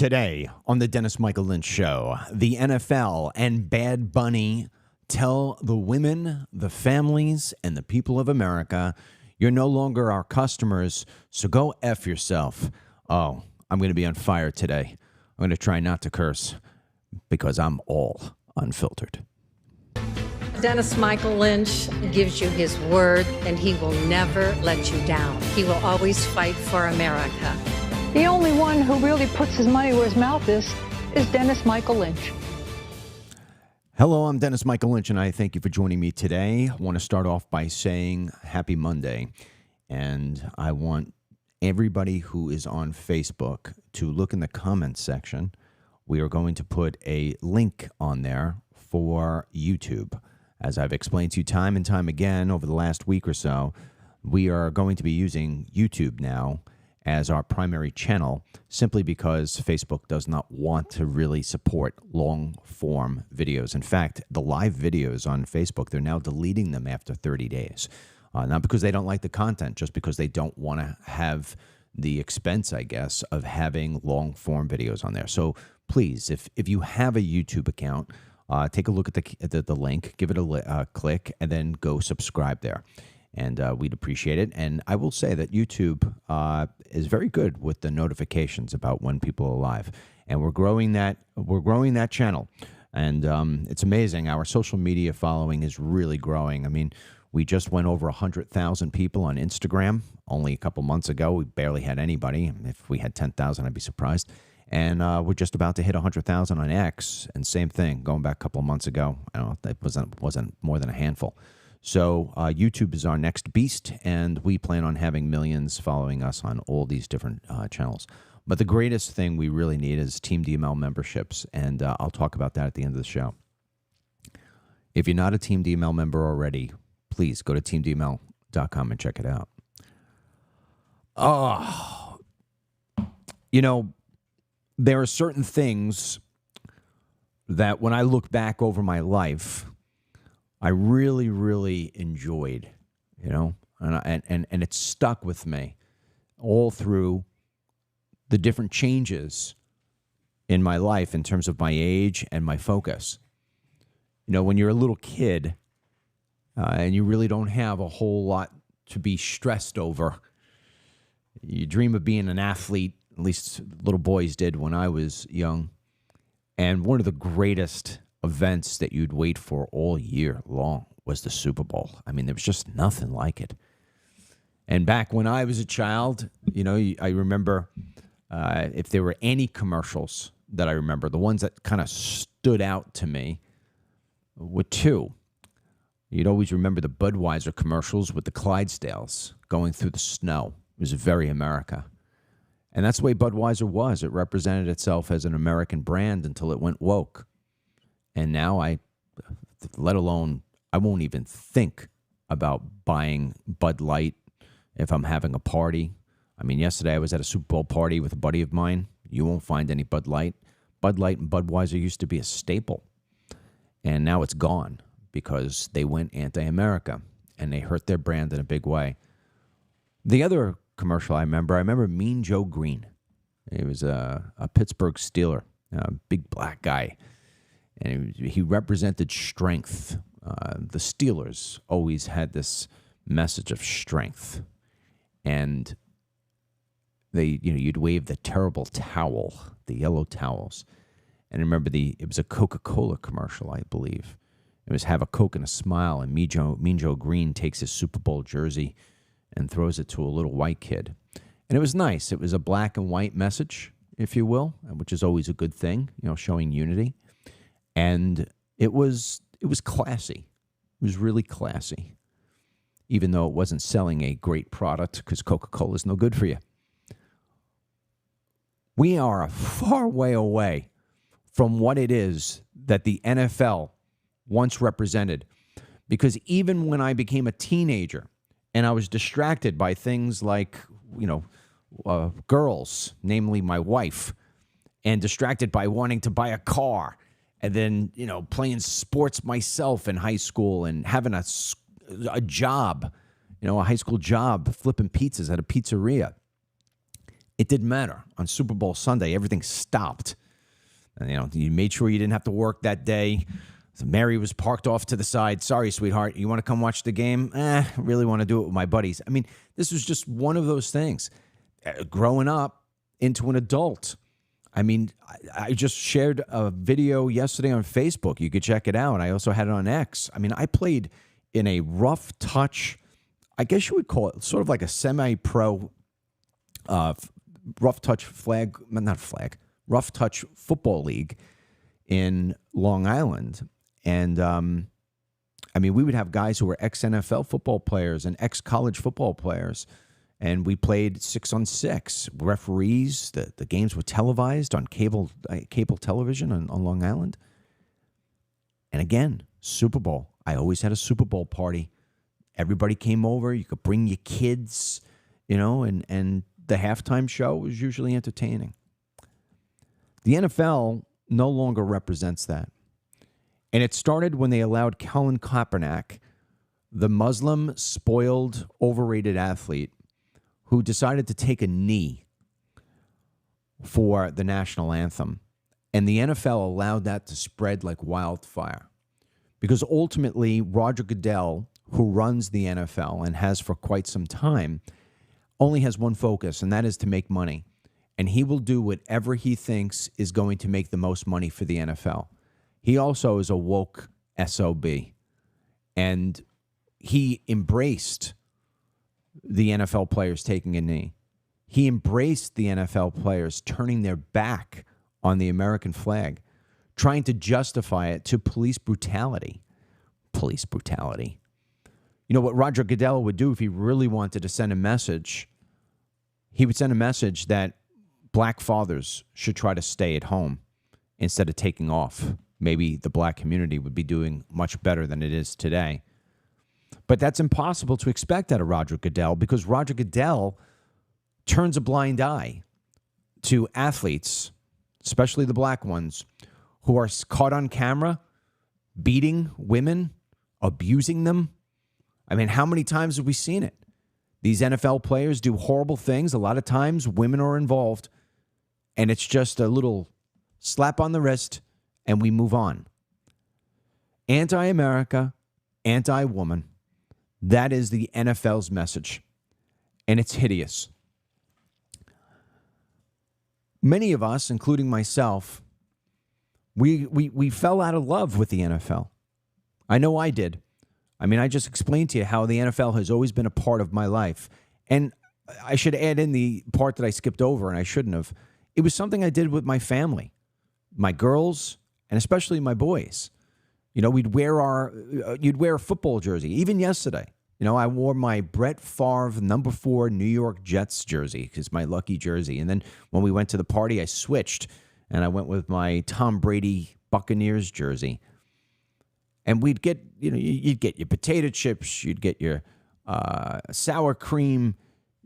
Today on the Dennis Michael Lynch Show, the NFL and Bad Bunny tell the women, the families, and the people of America, you're no longer our customers, so go F yourself. Oh, I'm going to be on fire today. I'm going to try not to curse because I'm all unfiltered. Dennis Michael Lynch gives you his word, and he will never let you down. He will always fight for America. The only one who really puts his money where his mouth is Dennis Michael Lynch. Hello, I'm Dennis Michael Lynch, and I thank you for joining me today. I want to start off by saying happy Monday, and I want everybody who is on Facebook to look in the comments section. We are going to put a link on there for YouTube. As I've explained to you time and time again over the last week or so, we are going to be using YouTube now as our primary channel simply because Facebook does not want to really support long-form videos. In fact, the live videos on Facebook, they're now deleting them after 30 days. Not because they don't like the content, just because they don't want to have the expense, I guess, of having long-form videos on there. So please, if you have a YouTube account, take a look at the link, give it a click, and then go subscribe there. And we'd appreciate it. And I will say that YouTube is very good with the notifications about when people are live. And we're growing that channel. And it's amazing. Our social media following is really growing. I mean, we just went over 100,000 people on Instagram only a couple months ago. We barely had anybody. If we had 10,000, I'd be surprised. And we're just about to hit 100,000 on X. And same thing, going back a couple of months ago. I don't know, that wasn't more than a handful. So YouTube is our next beast, and we plan on having millions following us on all these different channels. But the greatest thing we really need is TeamDML memberships, and I'll talk about that at the end of the show. If you're not a TeamDML member already, please go to TeamDML.com and check it out. Oh, you know, there are certain things that when I look back over my life, I really, really enjoyed, you know, and it stuck with me all through the different changes in my life in terms of my age and my focus. You know, when you're a little kid and you really don't have a whole lot to be stressed over, you dream of being an athlete, at least little boys did when I was young, and one of the greatest events that you'd wait for all year long was the Super Bowl. I mean, there was just nothing like it. And back when I was a child, you know, I remember if there were any commercials that I remember, the ones that kind of stood out to me were two. You'd always remember the Budweiser commercials with the Clydesdales going through the snow. It was very America. And that's the way Budweiser was. It represented itself as an American brand until it went woke. And now I won't even think about buying Bud Light if I'm having a party. I mean, yesterday I was at a Super Bowl party with a buddy of mine. You won't find any Bud Light. Bud Light and Budweiser used to be a staple. And now it's gone because they went anti-America and they hurt their brand in a big way. The other commercial I remember Mean Joe Green. He was a Pittsburgh Steeler, a big black guy. And he represented strength. The Steelers always had this message of strength. And you'd wave the terrible towel, the yellow towels. And I remember it was a Coca-Cola commercial, I believe. It was have a Coke and a smile, and Mean Joe Green takes his Super Bowl jersey and throws it to a little white kid. And it was nice. It was a black and white message, if you will, which is always a good thing, you know, showing unity. And it was classy. It was really classy, even though it wasn't selling a great product because Coca-Cola is no good for you. We are a far way away from what it is that the NFL once represented, because even when I became a teenager and I was distracted by things like, you know, girls, namely my wife, and distracted by wanting to buy a car, and then, you know, playing sports myself in high school and having a job, you know, a high school job, flipping pizzas at a pizzeria. It didn't matter. On Super Bowl Sunday, everything stopped. And, you made sure you didn't have to work that day. So Mary was parked off to the side. Sorry, sweetheart. You want to come watch the game? I really want to do it with my buddies. I mean, this was just one of those things. Growing up into an adult. I mean, I just shared a video yesterday on Facebook. You could check it out. I also had it on X. I mean, I played in a rough touch, I guess you would call it sort of like a semi-pro rough touch rough touch football league in Long Island. And, I mean, we would have guys who were ex-NFL football players and ex-college football players. And we played 6-on-6. Referees, the games were televised on cable television on Long Island. And again, Super Bowl. I always had a Super Bowl party. Everybody came over. You could bring your kids, and the halftime show was usually entertaining. The NFL no longer represents that. And it started when they allowed Colin Kaepernick, the Muslim, spoiled, overrated athlete, who decided to take a knee for the national anthem. And the NFL allowed that to spread like wildfire. Because ultimately, Roger Goodell, who runs the NFL and has for quite some time, only has one focus, and that is to make money. And he will do whatever he thinks is going to make the most money for the NFL. He also is a woke SOB. And he embraced the NFL players taking a knee. He embraced the NFL players turning their back on the American flag, trying to justify it to police brutality. Police brutality. You know what Roger Goodell would do if he really wanted to send a message? He would send a message that black fathers should try to stay at home instead of taking off. Maybe the black community would be doing much better than it is today. But that's impossible to expect out of Roger Goodell, because Roger Goodell turns a blind eye to athletes, especially the black ones, who are caught on camera beating women, abusing them. I mean, how many times have we seen it? These NFL players do horrible things. A lot of times women are involved, and it's just a little slap on the wrist, and we move on. Anti-America, anti-woman. That is the NFL's message, and it's hideous. Many of us, including myself, we fell out of love with the NFL. I know I did. I mean, I just explained to you how the NFL has always been a part of my life. And I should add in the part that I skipped over, and I shouldn't have. It was something I did with my family, my girls, and especially my boys. You'd wear a football jersey. Even yesterday, I wore my Brett Favre number 4 New York Jets jersey, because my lucky jersey. And then when we went to the party, I switched, and I went with my Tom Brady Buccaneers jersey. And we'd get, you'd get your potato chips, you'd get your sour cream,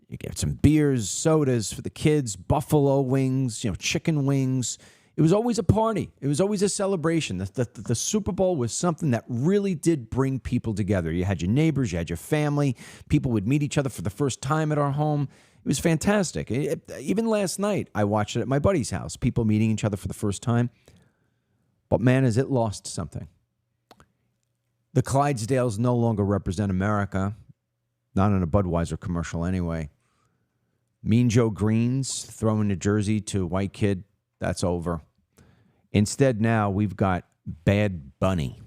you get some beers, sodas for the kids, buffalo wings, chicken wings. It was always a party. It was always a celebration. The Super Bowl was something that really did bring people together. You had your neighbors, you had your family. People would meet each other for the first time at our home. It was fantastic. Even last night, I watched it at my buddy's house, people meeting each other for the first time. But man, has it lost something. The Clydesdales no longer represent America. Not in a Budweiser commercial anyway. Mean Joe Green's throwing a jersey to a white kid. That's over. Instead, now we've got Bad Bunny.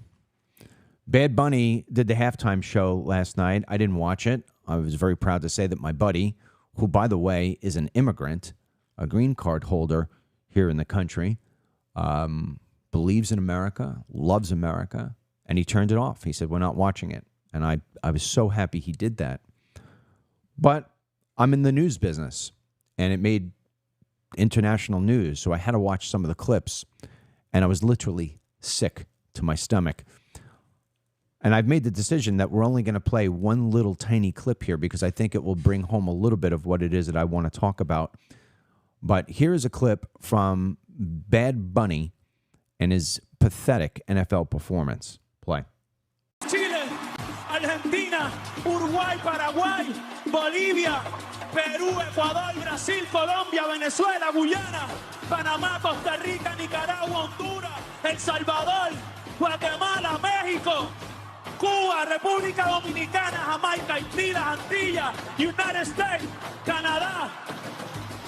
Bad Bunny did the halftime show last night. I didn't watch it. I was very proud to say that my buddy, who, by the way, is an immigrant, a green card holder here in the country, believes in America, loves America, and he turned it off. He said, we're not watching it. And I was so happy he did that. But I'm in the news business, and it made international news, so I had to watch some of the clips, and I was literally sick to my stomach. And I've made the decision that we're only going to play one little tiny clip here, because I think it will bring home a little bit of what it is that I want to talk about. But here is a clip from Bad Bunny and his pathetic NFL performance. Play. Chile, Argentina, Uruguay, Paraguay, Bolivia, Perú, Ecuador, Brasil, Colombia, Venezuela, Guyana, Panamá, Costa Rica, Nicaragua, Honduras, El Salvador, Guatemala, México, Cuba, República Dominicana, Jamaica, Haití, las Antillas, United States, Canadá,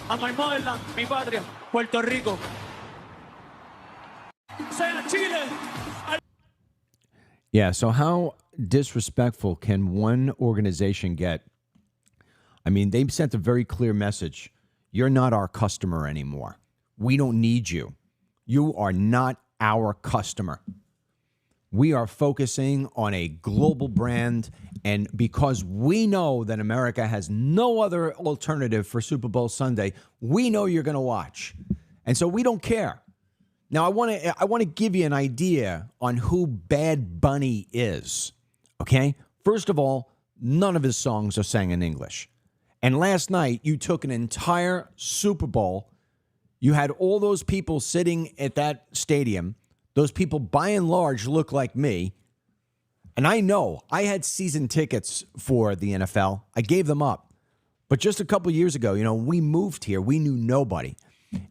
a my motherland, mi patria, Puerto Rico, sea Chile. Yeah, so how disrespectful can one organization get? I mean, they've sent a very clear message. You're not our customer anymore. We don't need you. You are not our customer. We are focusing on a global brand, and because we know that America has no other alternative for Super Bowl Sunday, we know you're going to watch. And so we don't care. Now, I want to give you an idea on who Bad Bunny is, okay? First of all, none of his songs are sang in English. And last night, you took an entire Super Bowl. You had all those people sitting at that stadium. Those people, by and large, look like me. And I know I had season tickets for the NFL. I gave them up. But just a couple years ago, we moved here. We knew nobody.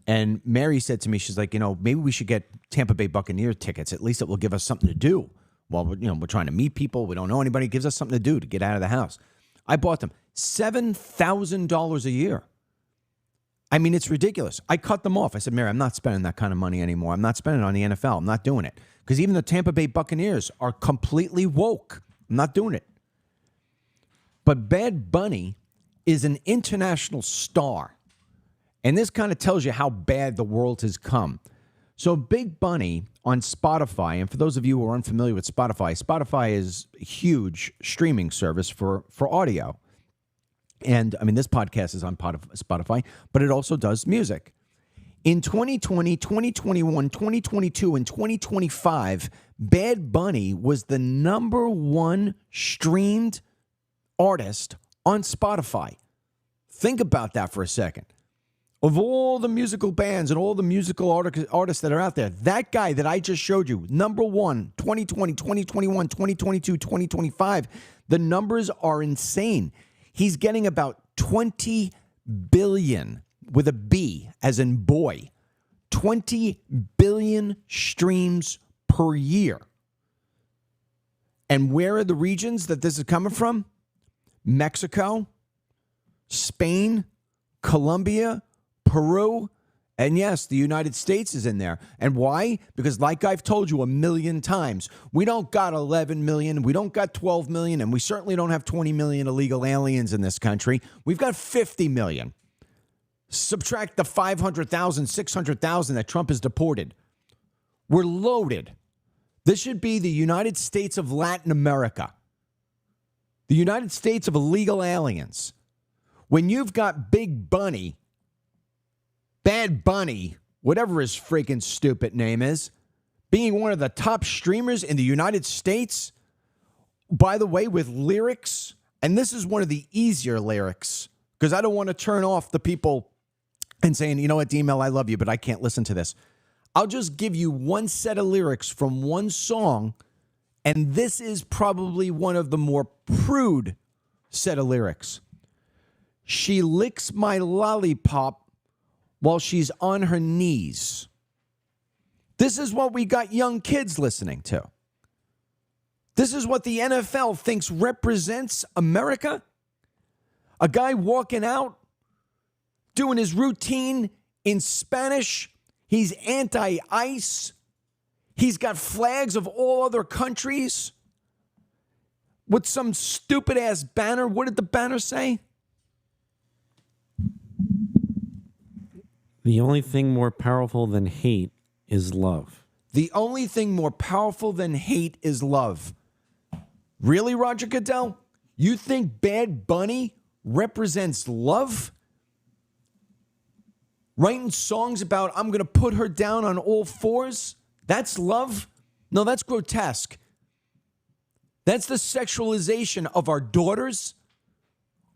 And Mary said to me, she's like, maybe we should get Tampa Bay Buccaneer tickets. At least it will give us something to do. Well, we're trying to meet people. We don't know anybody. It gives us something to do to get out of the house. I bought them. $7,000 a year. I mean, it's ridiculous. I cut them off. I said, Mary, I'm not spending that kind of money anymore. I'm not spending it on the NFL. I'm not doing it. Because even the Tampa Bay Buccaneers are completely woke. I'm not doing it. But Bad Bunny is an international star. And this kind of tells you how bad the world has come. So Big Bunny on Spotify, and for those of you who are unfamiliar with Spotify, Spotify is a huge streaming service for audio. And I mean, this podcast is on Spotify, but it also does music. In 2020, 2021, 2022, and 2025, Bad Bunny was the #1 streamed artist on Spotify. Think about that for a second. Of all the musical bands and all the musical artists that are out there, that guy that I just showed you, #1, 2020, 2021, 2022, 2025, the numbers are insane. He's getting about 20 billion with a B as in boy, 20 billion streams per year. And where are the regions that this is coming from? Mexico, Spain, Colombia, Peru, and yes, the United States is in there. And why? Because like I've told you a million times, we don't got 11 million, we don't got 12 million, and we certainly don't have 20 million illegal aliens in this country. We've got 50 million. Subtract the 500,000, 600,000 that Trump has deported. We're loaded. This should be the United States of Latin America. The United States of illegal aliens. When you've got Big Bunny, Bad Bunny, whatever his freaking stupid name is, being one of the top streamers in the United States, by the way, with lyrics, and this is one of the easier lyrics, because I don't want to turn off the people and saying, you know what, DML, I love you, but I can't listen to this. I'll just give you one set of lyrics from one song, and this is probably one of the more prude set of lyrics. She licks my lollipop while she's on her knees. This is what we got young kids listening to. This is what the NFL thinks represents America. A guy walking out, doing his routine in Spanish. He's anti-ICE. He's got flags of all other countries with some stupid-ass banner. What did the banner say? The only thing more powerful than hate is love. The only thing more powerful than hate is love. Really, Roger Goodell? You think Bad Bunny represents love? Writing songs about, I'm going to put her down on all fours? That's love? No, that's grotesque. That's the sexualization of our daughters,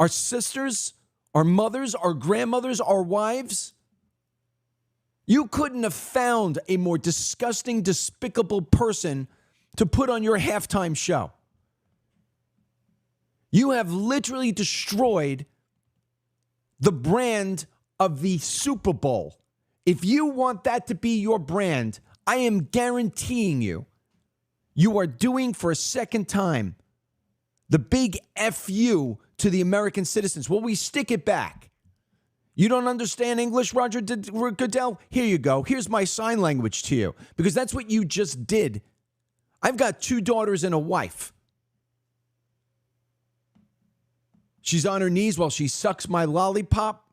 our sisters, our mothers, our grandmothers, our wives. You couldn't have found a more disgusting, despicable person to put on your halftime show. You have literally destroyed the brand of the Super Bowl, if you want that to be your brand, I am guaranteeing you, you are doing for a second time the big FU to the American citizens. Well, we stick it back. You don't understand English, Roger Goodell? Here you go. Here's my sign language to you, because that's what you just did. I've got 2 daughters and a wife. She's on her knees while she sucks my lollipop.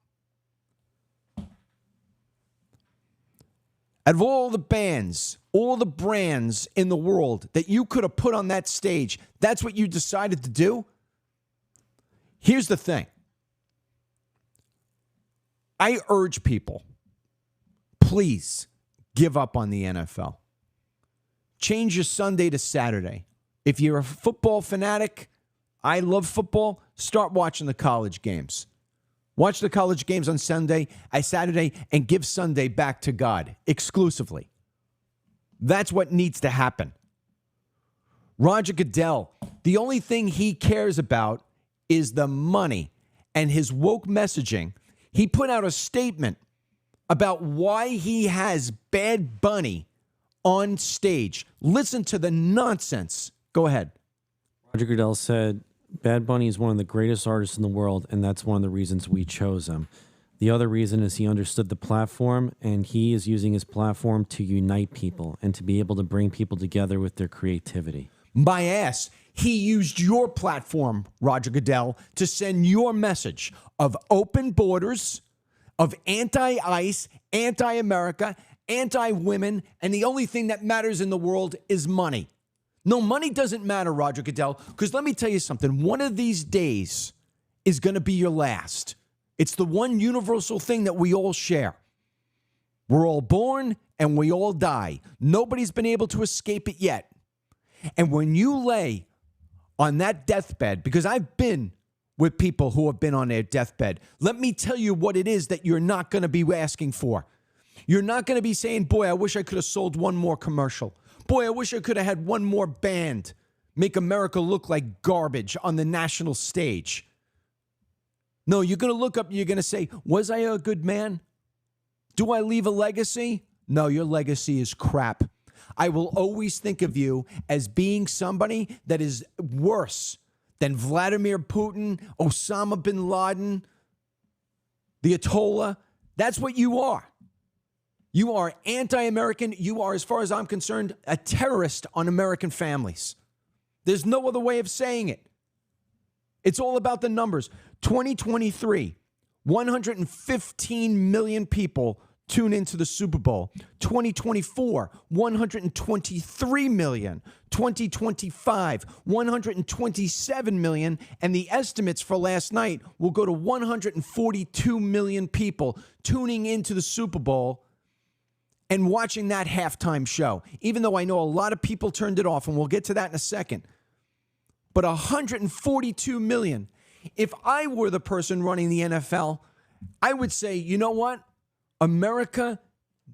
Out of all the bands, all the brands in the world that you could have put on that stage, that's what you decided to do? Here's the thing. I urge people, please give up on the NFL. Change your Sunday to Saturday. If you're a football fanatic, I love football, start watching the college games. Watch the college games on Saturday, and give Sunday back to God exclusively. That's what needs to happen. Roger Goodell, the only thing he cares about is the money and his woke messaging. He put out a statement about why he has Bad Bunny on stage. Listen to the nonsense. Go ahead. Roger Goodell said, Bad Bunny is one of the greatest artists in the world, and that's one of the reasons we chose him. The other reason is he understood the platform, and he is using his platform to unite people and to be able to bring people together with their creativity. My ass. He used your platform, Roger Goodell, to send your message of open borders, of anti-ICE, anti-America, anti-women, and the only thing that matters in the world is money. No, money doesn't matter, Roger Goodell, because let me tell you something. One of these days is going to be your last. It's the one universal thing that we all share. We're all born and we all die. Nobody's been able to escape it yet. And when you lay on that deathbed, because I've been with people who have been on their deathbed, let me tell you what it is that you're not going to be asking for. You're not going to be saying, boy, I wish I could have sold one more commercial. Boy, I wish I could have had one more band make America look like garbage on the national stage. No, you're going to look up and you're going to say, was I a good man? Do I leave a legacy? No, your legacy is crap. I will always think of you as being somebody that is worse than Vladimir Putin, Osama bin Laden, the Ayatollah. That's what you are. You are anti-American. You are, as far as I'm concerned, a terrorist on American families. There's no other way of saying it. It's all about the numbers. 2023, 115 million people tune into the Super Bowl. 2024, 123 million. 2025, 127 million. And the estimates for last night will go to 142 million people tuning into the Super Bowl and watching that halftime show, even though I know a lot of people turned it off, and we'll get to that in a second. But 142 million. If I were the person running the NFL, I would say, you know what? America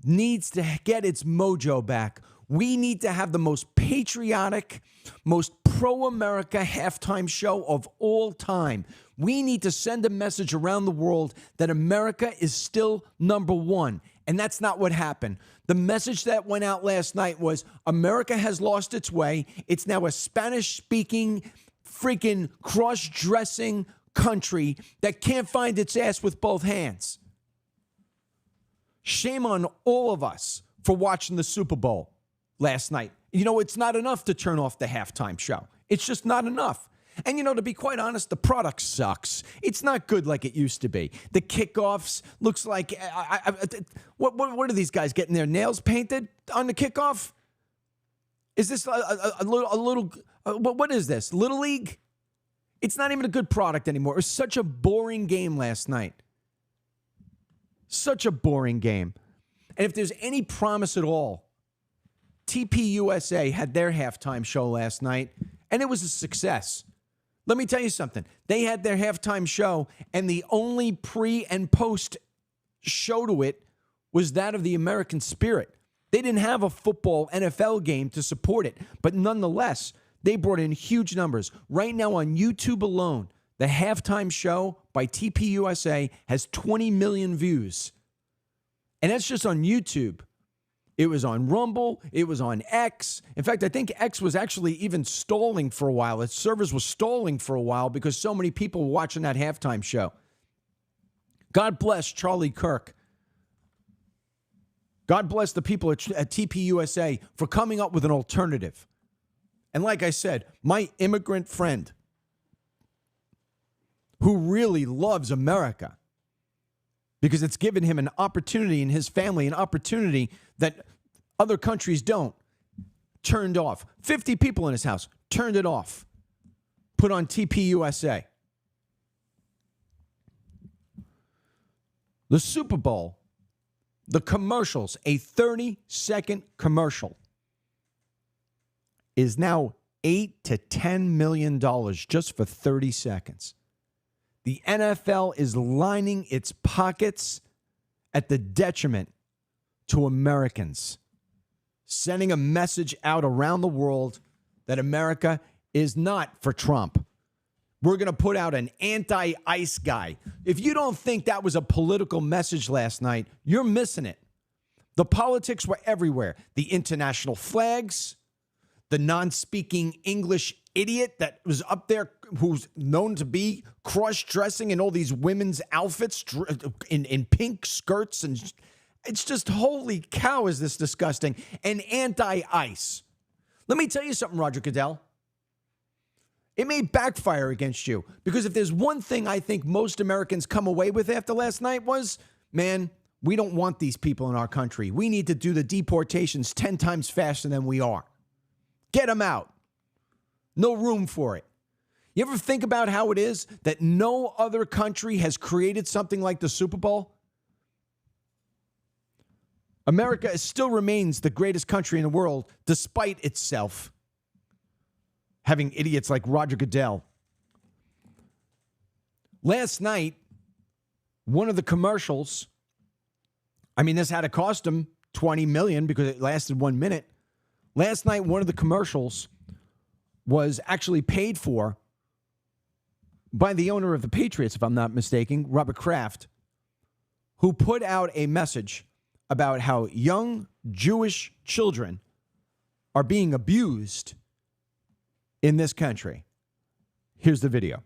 needs to get its mojo back. We need to have the most patriotic, most pro-America halftime show of all time. We need to send a message around the world that America is still number one. And that's not what happened. The message that went out last night was America has lost its way. It's now a Spanish-speaking, freaking cross-dressing country that can't find its ass with both hands. Shame on all of us for watching the Super Bowl last night. You know, it's not enough to turn off the halftime show. It's just not enough. And, you know, to be quite honest, the product sucks. It's not good like it used to be. The kickoffs looks like, what are these guys getting their nails painted on the kickoff? Is this a little, what is this, Little League? It's not even a good product anymore. It was such a boring game last night. Such a boring game. And if there's any promise at all, TPUSA had their halftime show last night, and it was a success. Let me tell you something. They had their halftime show, and the only pre and post show to it was that of the American spirit. They didn't have a football NFL game to support it, but nonetheless, they brought in huge numbers. Right now on YouTube alone, the halftime show by TPUSA has 20 million views. And that's just on YouTube. It was on Rumble. It was on X. In fact, I think X was actually even stalling for a while. Its servers were stalling for a while because so many people were watching that halftime show. God bless Charlie Kirk. God bless the people at TPUSA for coming up with an alternative. And like I said, my immigrant friend who really loves America because it's given him an opportunity and his family an opportunity that other countries don't, turned off. 50 people in his house turned it off. Put on TPUSA. The Super Bowl, the commercials, a 30-second commercial is now $8 to $10 million just for 30 seconds. The NFL is lining its pockets at the detriment to Americans, sending a message out around the world that America is not for Trump. We're going to put out an anti-ICE guy. If you don't think that was a political message last night, you're missing it. The politics were everywhere. The international flags, the non-speaking English idiot that was up there who's known to be cross-dressing in all these women's outfits in pink skirts. And it's just, holy cow, is this disgusting. And anti-ICE. Let me tell you something, Roger Goodell. It may backfire against you because if there's one thing I think most Americans come away with after last night was, man, we don't want these people in our country. We need to do the deportations 10 times faster than we are. Get them out. No room for it. You ever think about how it is that no other country has created something like the Super Bowl? America still remains the greatest country in the world despite itself having idiots like Roger Goodell. Last night, one of the commercials, I mean, this had to cost him $20 million because it lasted 1 minute. Last night, one of the commercials was actually paid for by the owner of the Patriots, if I'm not mistaken, Robert Kraft, who put out a message about how young Jewish children are being abused in this country. Here's the video.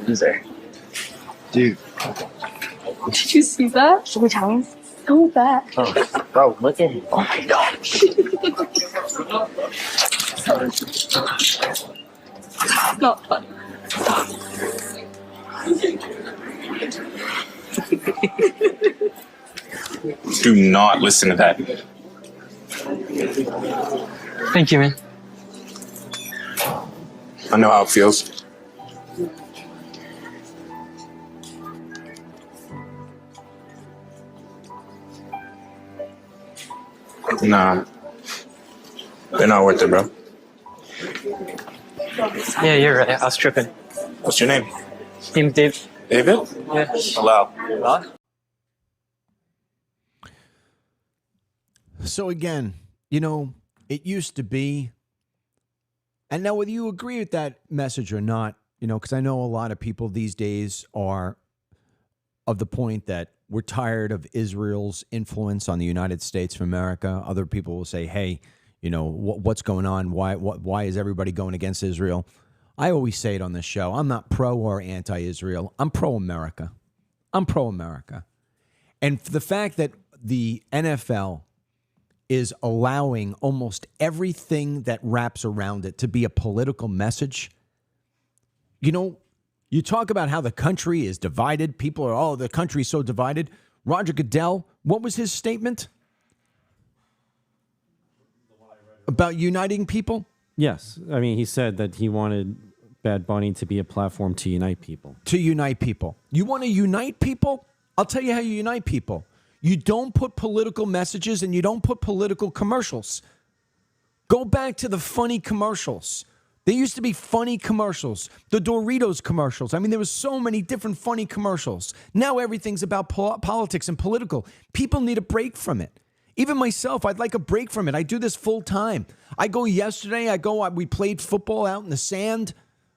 Who's there? Dude. Did you see that? So bad. Oh, bro, look at him. Oh my gosh. Not funny. Do not listen to that. Thank you, man. I know how it feels. Nah. They're not worth it, bro. Yeah, you're right. I was tripping. What's your name? Name's Dave. David? Yeah. Hello. Huh? So again, you know, it used to be, and now whether you agree with that message or not, you know, because I know a lot of people these days are of the point that we're tired of Israel's influence on the United States of America. Other people will say, hey, you know, what's going on? Why is everybody going against Israel? I always say it on this show. I'm not pro or anti-Israel. I'm pro-America. I'm pro-America. And the fact that the NFL is allowing almost everything that wraps around it to be a political message. You know, you talk about how the country is divided. People are, oh, the country's so divided. Roger Goodell, what was his statement about uniting people? Yes. I mean, he said that he wanted Bad Bunny to be a platform to unite people. To unite people. You want to unite people? I'll tell you how you unite people. You don't put political messages and you don't put political commercials. Go back to the funny commercials. There used to be funny commercials, the Doritos commercials. I mean, there was so many different funny commercials. Now everything's about politics and political. People need a break from it. Even myself, I'd like a break from it. I do this full time. We played football out in the sand,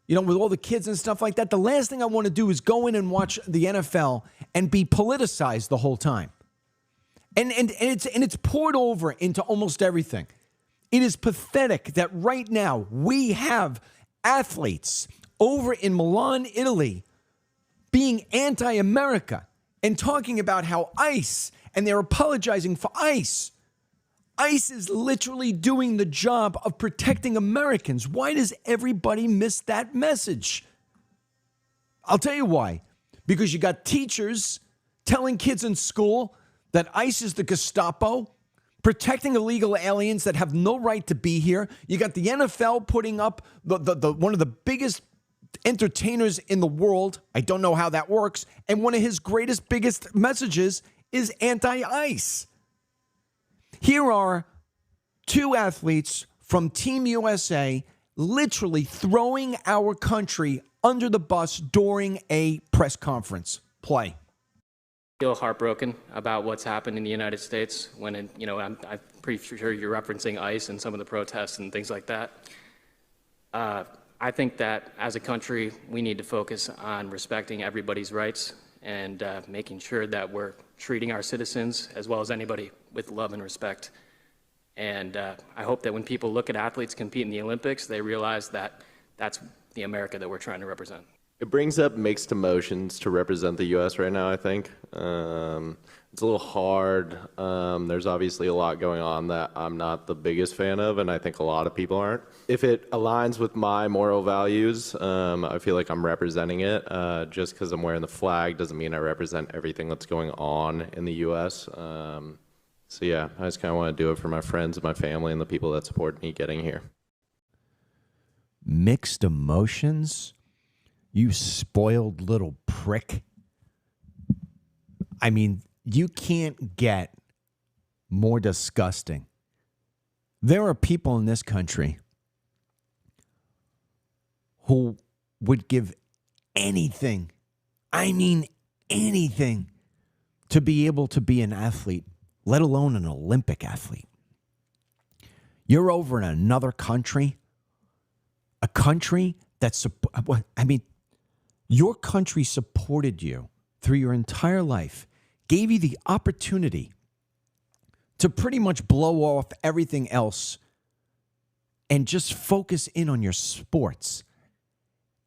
with all the kids and stuff like that. The last thing I want to do is go in and watch the NFL and be politicized the whole time. And it's poured over into almost everything. It is pathetic that right now we have athletes over in Milan, Italy, being anti-America and talking about how ICE, and they're apologizing for ICE. ICE is literally doing the job of protecting Americans. Why does everybody miss that message? I'll tell you why. Because you got teachers telling kids in school that ICE is the Gestapo, protecting illegal aliens that have no right to be here. You got the NFL putting up the one of the biggest entertainers in the world. I don't know how that works. And one of his biggest messages is anti-ICE. Here are two athletes from Team USA literally throwing our country under the bus during a press conference. Play. Feel heartbroken about what's happened in the United States when, I'm pretty sure you're referencing ICE and some of the protests and things like that. I think that as a country, we need to focus on respecting everybody's rights and making sure that we're treating our citizens as well as anybody with love and respect. And I hope that when people look at athletes compete in the Olympics, they realize that that's the America that we're trying to represent. It brings up mixed emotions to represent the U.S. right now, I think. It's a little hard. There's obviously a lot going on that I'm not the biggest fan of, and I think a lot of people aren't. If it aligns with my moral values, I feel like I'm representing it. Just because I'm wearing the flag doesn't mean I represent everything that's going on in the U.S. So yeah, I just kind of want to do it for my friends and my family and the people that support me getting here. Mixed emotions? You spoiled little prick. I mean, you can't get more disgusting. There are people in this country who would give anything, I mean anything, to be able to be an athlete, let alone an Olympic athlete. You're over in another country, a country that's, your country supported you through your entire life, gave you the opportunity to pretty much blow off everything else and just focus in on your sports.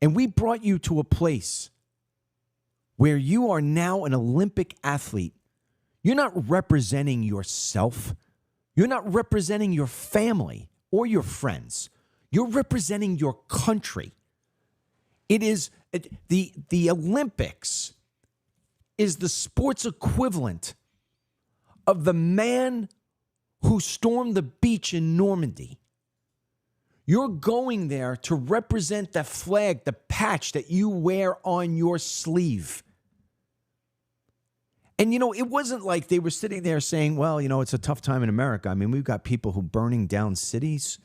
And we brought you to a place where you are now an Olympic athlete. You're not representing yourself. You're not representing your family or your friends. You're representing your country. It is the Olympics is the sports equivalent of the man who stormed the beach in Normandy. You're going there to represent the flag, the patch that you wear on your sleeve. And, it wasn't like they were sitting there saying, well, it's a tough time in America. I mean, we've got people who are burning down cities,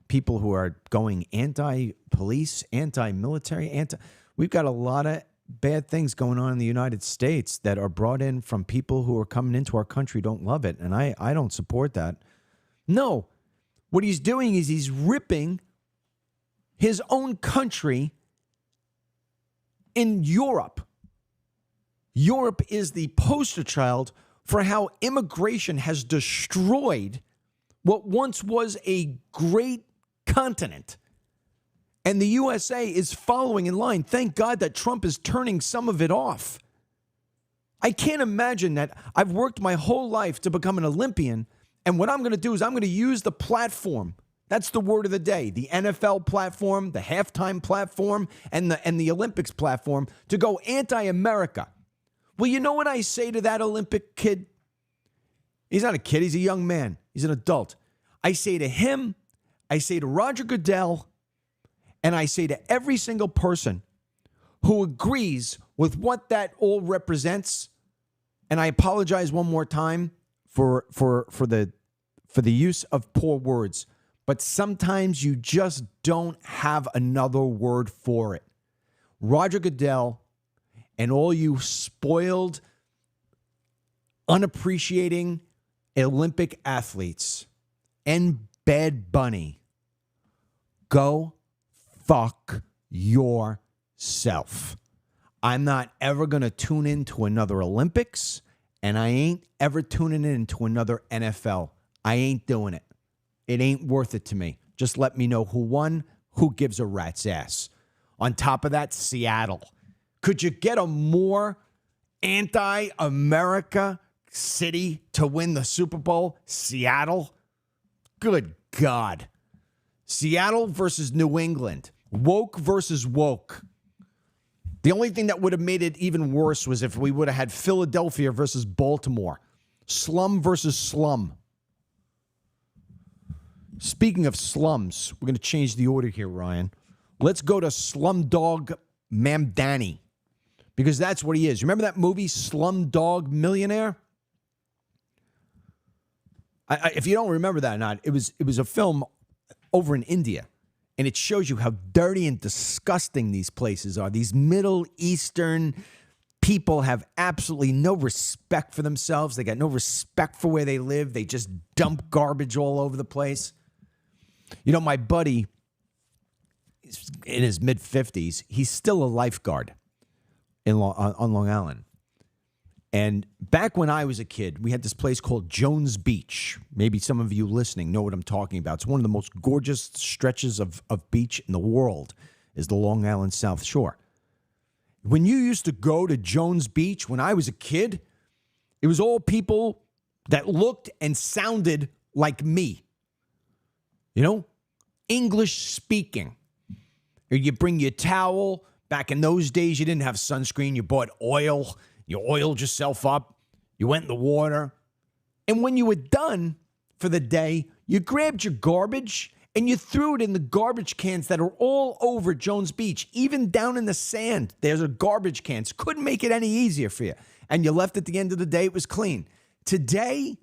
people who are going anti-police, anti-military, we've got a lot of bad things going on in the United States that are brought in from people who are coming into our country, don't love it. And I don't support that. No, what he's doing is he's ripping his own country in Europe. Europe is the poster child for how immigration has destroyed what once was a great continent. And the USA is following in line. Thank God that Trump is turning some of it off. I can't imagine that I've worked my whole life to become an Olympian, and what I'm going to do is I'm going to use the platform. That's the word of the day. The NFL platform, the halftime platform, and the Olympics platform to go anti-America. Well, you know what I say to that Olympic kid? He's not a kid. He's a young man. He's an adult. I say to him, I say to Roger Goodell, and I say to every single person who agrees with what that all represents, and I apologize one more time for the use of poor words, but sometimes you just don't have another word for it. Roger Goodell and all you spoiled, unappreciating Olympic athletes and Bad Bunny, go fuck yourself. I'm not ever going to tune into another Olympics, and I ain't ever tuning into another NFL. I ain't doing it. It ain't worth it to me. Just let me know who won, who gives a rat's ass. On top of that, Seattle. Could you get a more anti-America city to win the Super Bowl? Seattle? Good God. Seattle versus New England. Woke versus woke. The only thing that would have made it even worse was if we would have had Philadelphia versus Baltimore. Slum versus slum. Speaking of slums, we're going to change the order here, Ryan. Let's go to Slumdog Mamdani, because that's what he is. Remember that movie, Slumdog Millionaire? If you don't remember that or not, it was a film over in India, and it shows you how dirty and disgusting these places are. These Middle Eastern people have absolutely no respect for themselves. They got no respect for where they live. They just dump garbage all over the place. You know, my buddy, in his mid-50s, he's still a lifeguard on Long Island. And back when I was a kid, we had this place called Jones Beach. Maybe some of you listening know what I'm talking about. It's one of the most gorgeous stretches of beach in the world, is the Long Island South Shore. When you used to go to Jones Beach when I was a kid, it was all people that looked and sounded like me. You know, English speaking. You bring your towel. Back in those days, you didn't have sunscreen. You bought oil. You oiled yourself up. You went in the water. And when you were done for the day, you grabbed your garbage and you threw it in the garbage cans that are all over Jones Beach. Even down in the sand, there's a garbage cans. Couldn't make it any easier for you. And you left at the end of the day, it was clean. Today,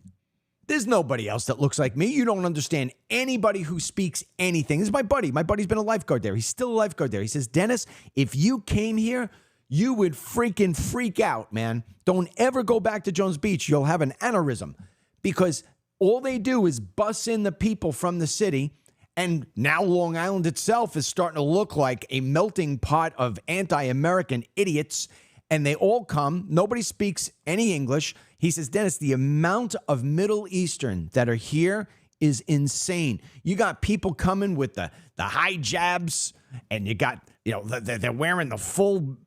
there's nobody else that looks like me. You don't understand anybody who speaks anything. This is my buddy. My buddy's been a lifeguard there. He's still a lifeguard there. He says, Dennis, if you came here, you would freaking freak out, man. Don't ever go back to Jones Beach. You'll have an aneurysm, because all they do is bus in the people from the city. And now Long Island itself is starting to look like a melting pot of anti-American idiots. And they all come. Nobody speaks any English. He says, Dennis, the amount of Middle Eastern that are here is insane. You got people coming with the hijabs, and you got, you know, they're wearing the full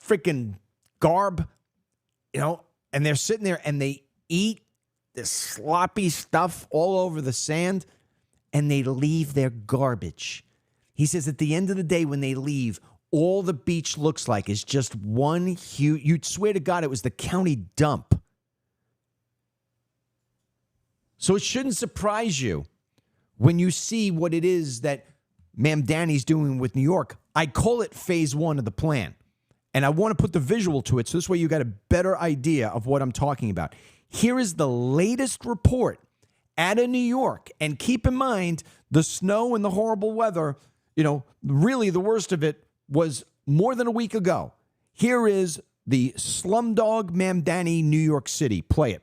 freaking garb, you know, and they're sitting there and they eat this sloppy stuff all over the sand, and they leave their garbage. He says at the end of the day, when they leave, all the beach looks like is just one huge, you'd swear to God it was the county dump. So it shouldn't surprise you when you see what it is that Mamdani's doing with New York. I call it phase one of the plan. And I want to put the visual to it so this way you got a better idea of what I'm talking about. Here is the latest report out of New York. And keep in mind, the snow and the horrible weather, you know, really the worst of it was more than a week ago. Here is the Slumdog Mamdani, New York City. Play it.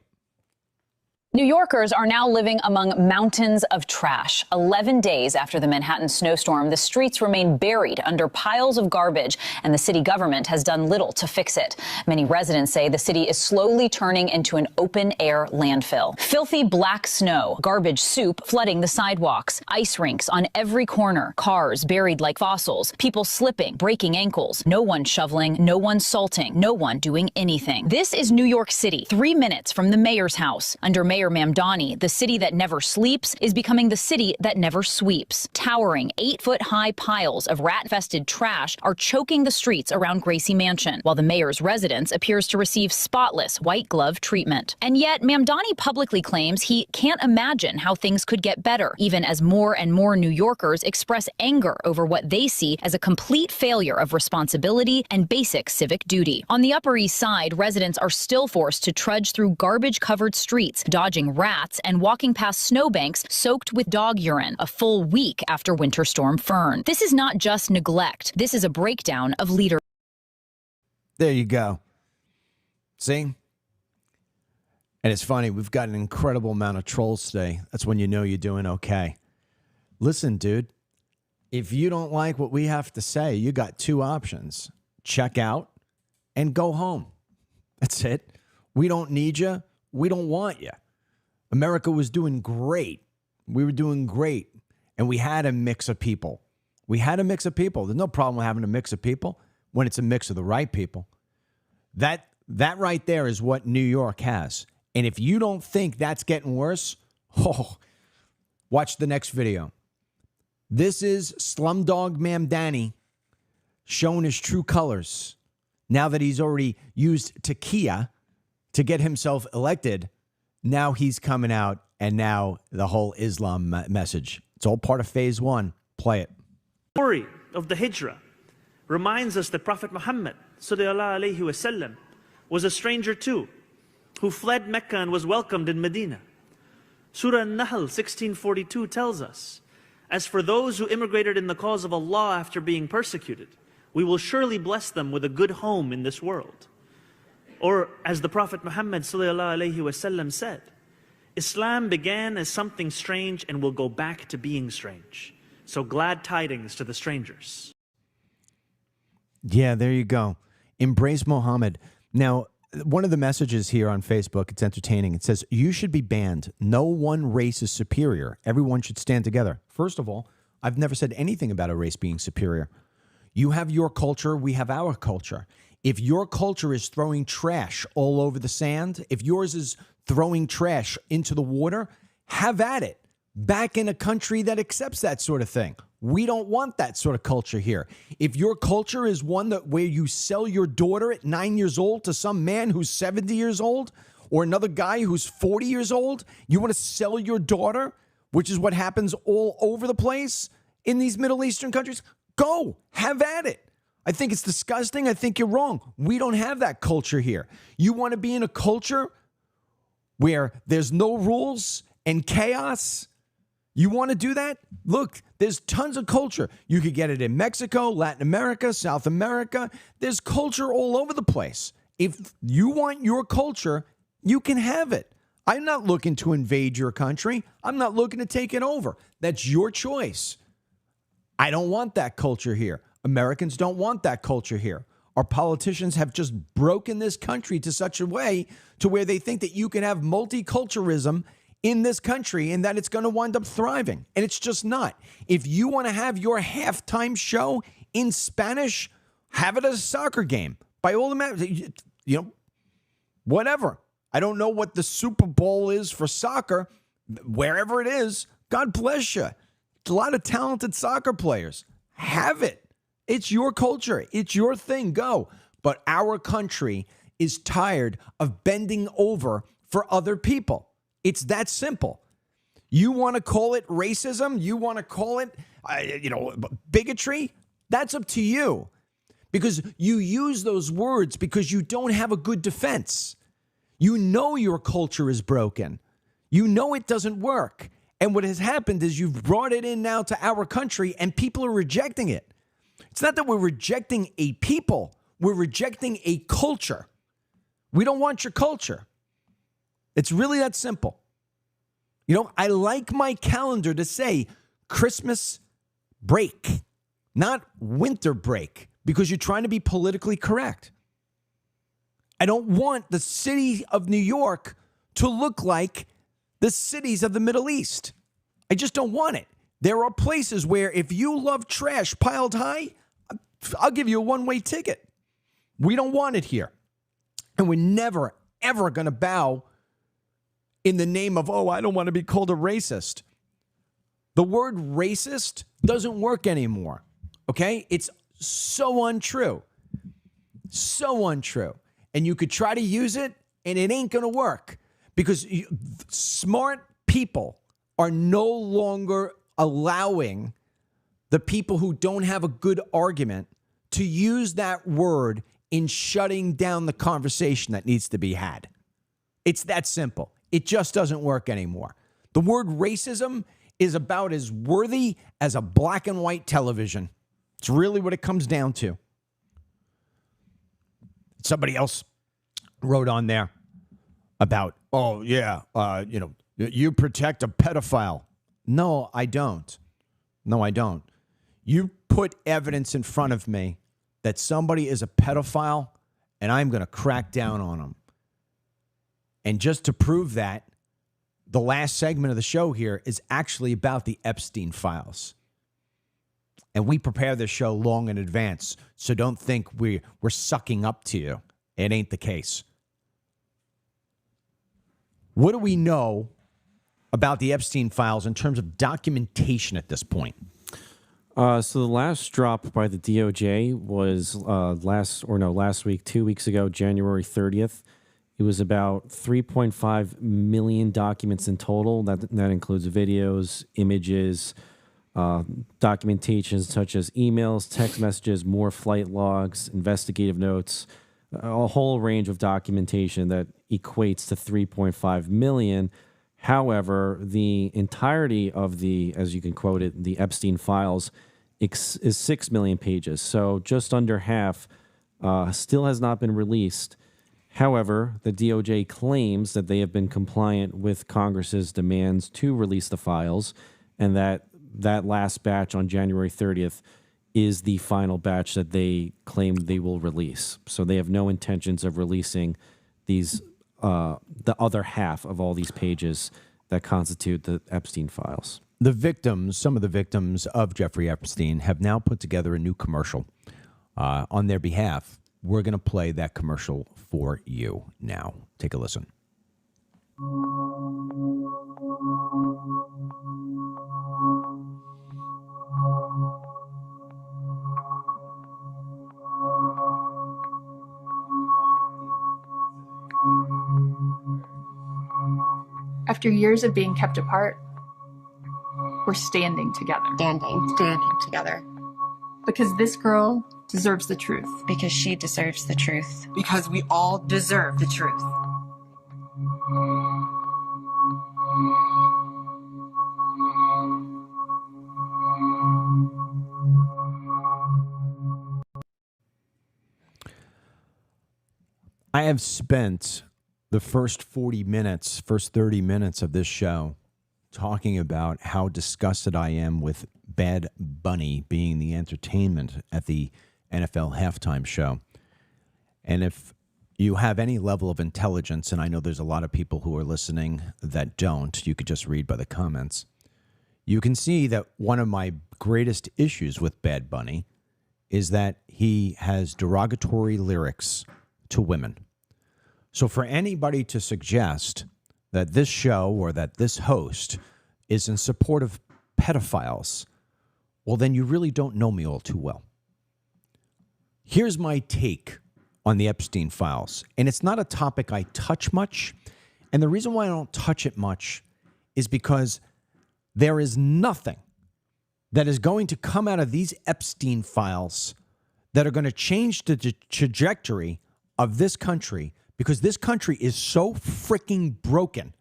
New Yorkers are now living among mountains of trash. 11 days after the Manhattan snowstorm, the streets remain buried under piles of garbage, and the city government has done little to fix it. Many residents say the city is slowly turning into an open-air landfill. Filthy black snow, garbage soup flooding the sidewalks, ice rinks on every corner, cars buried like fossils, people slipping, breaking ankles, no one shoveling, no one salting, no one doing anything. This is New York City, 3 minutes from the mayor's house. Under Mayor Mamdani, the city that never sleeps is becoming the city that never sweeps. Towering 8-foot-high piles of rat-infested trash are choking the streets around Gracie Mansion, while the mayor's residence appears to receive spotless white-glove treatment. And yet, Mamdani publicly claims he can't imagine how things could get better, even as more and more New Yorkers express anger over what they see as a complete failure of responsibility and basic civic duty. On the Upper East Side, residents are still forced to trudge through garbage-covered streets, dodging dodging rats and walking past snowbanks soaked with dog urine a full week after Winter Storm Fern. This is not just neglect. This is a breakdown of leadership. There you go. See? And it's funny, we've got an incredible amount of trolls today. That's when you know you're doing okay. Listen, dude, if you don't like what we have to say, you got two options. Check out and go home. That's it. We don't need you. We don't want you. America was doing great. We were doing great. And we had a mix of people. There's no problem with having a mix of people when it's a mix of the right people. That right there is what New York has. And if you don't think that's getting worse, watch the next video. This is Slumdog Mamdani showing his true colors. Now that he's already used Takia to get himself elected, now he's coming out, and now the whole Islam message. It's all part of phase one. Play it. The story of the Hijrah reminds us that Prophet Muhammad sallallahu alaihi wasallam was a stranger too, who fled Mecca and was welcomed in Medina. Surah An-Nahl 1642 tells us, as for those who immigrated in the cause of Allah after being persecuted, we will surely bless them with a good home in this world. Or as the Prophet Muhammad sallallahu alaihi wasallam said, Islam began as something strange and will go back to being strange. So glad tidings to the strangers. Yeah, there you go. Embrace Muhammad. Now, one of the messages here on Facebook, it's entertaining. It says, you should be banned. No one race is superior. Everyone should stand together. First of all, I've never said anything about a race being superior. You have your culture, we have our culture. If your culture is throwing trash all over the sand, if yours is throwing trash into the water, have at it. Back in a country that accepts that sort of thing. We don't want that sort of culture here. If your culture is one that where you sell your daughter at 9 years old to some man who's 70 years old, or another guy who's 40 years old, you want to sell your daughter, which is what happens all over the place in these Middle Eastern countries, go, have at it. I think it's disgusting. I think you're wrong. We don't have that culture here. You want to be in a culture where there's no rules and chaos? You want to do that? Look, there's tons of culture. You could get it in Mexico, Latin America, South America. There's culture all over the place. If you want your culture, you can have it. I'm not looking to invade your country. I'm not looking to take it over. That's your choice. I don't want that culture here. Americans don't want that culture here. Our politicians have just broken this country to such a way to where they think that you can have multiculturalism in this country and that it's going to wind up thriving. And it's just not. If you want to have your halftime show in Spanish, have it as a soccer game. By all the whatever. I don't know what the Super Bowl is for soccer. Wherever it is, God bless you. A lot of talented soccer players. Have it. It's your culture. It's your thing. Go. But our country is tired of bending over for other people. It's that simple. You want to call it racism? You want to call it, bigotry? That's up to you. Because you use those words because you don't have a good defense. You know your culture is broken. You know it doesn't work. And what has happened is you've brought it in now to our country and people are rejecting it. It's not that we're rejecting a people. We're rejecting a culture. We don't want your culture. It's really that simple. I like my calendar to say Christmas break, not winter break, because you're trying to be politically correct. I don't want the city of New York to look like the cities of the Middle East. I just don't want it. There are places where if you love trash piled high, I'll give you a one-way ticket. We don't want it here. And we're never, ever going to bow in the name of, I don't want to be called a racist. The word racist doesn't work anymore, okay? It's so untrue. So untrue. And you could try to use it, and it ain't going to work because smart people are no longer allowing the people who don't have a good argument to use that word in shutting down the conversation that needs to be had. It's that simple. It just doesn't work anymore. The word racism is about as worthy as a black and white television. It's really what it comes down to. Somebody else wrote on there about, you protect a pedophile. No, I don't. You put evidence in front of me that somebody is a pedophile, and I'm going to crack down on them. And just to prove that, the last segment of the show here is actually about the Epstein files. And we prepare this show long in advance, so don't think we're sucking up to you. It ain't the case. What do we know about the Epstein files in terms of documentation at this point? So the last drop by the DOJ was last week, 2 weeks ago, January 30th. It was about 3.5 million documents in total. That includes videos, images, documentation such as emails, text messages, more flight logs, investigative notes, a whole range of documentation that equates to 3.5 million. However, the entirety of the, as you can quote it, the Epstein files is 6 million pages. So just under half still has not been released. However, the DOJ claims that they have been compliant with Congress's demands to release the files, and that last batch on January 30th is the final batch that they claim they will release. So they have no intentions of releasing these the other half of all these pages that constitute the Epstein files. Some of the victims of Jeffrey Epstein have now put together a new commercial on their behalf. We're going to play that commercial for you now. Take a listen. After years of being kept apart, we're standing together. Standing together. Because this girl deserves the truth. Because she deserves the truth. Because we all deserve the truth. I have spent the first 30 minutes of this show talking about how disgusted I am with Bad Bunny being the entertainment at the NFL halftime show. And if you have any level of intelligence, and I know there's a lot of people who are listening that don't, you could just read by the comments, you can see that one of my greatest issues with Bad Bunny is that he has derogatory lyrics to women. So for anybody to suggest that this show or that this host is in support of pedophiles, well, then you really don't know me all too well. Here's my take on the Epstein files, and it's not a topic I touch much, and the reason why I don't touch it much is because there is nothing that is going to come out of these Epstein files that are going to change the trajectory of this country, because this country is so freaking broken.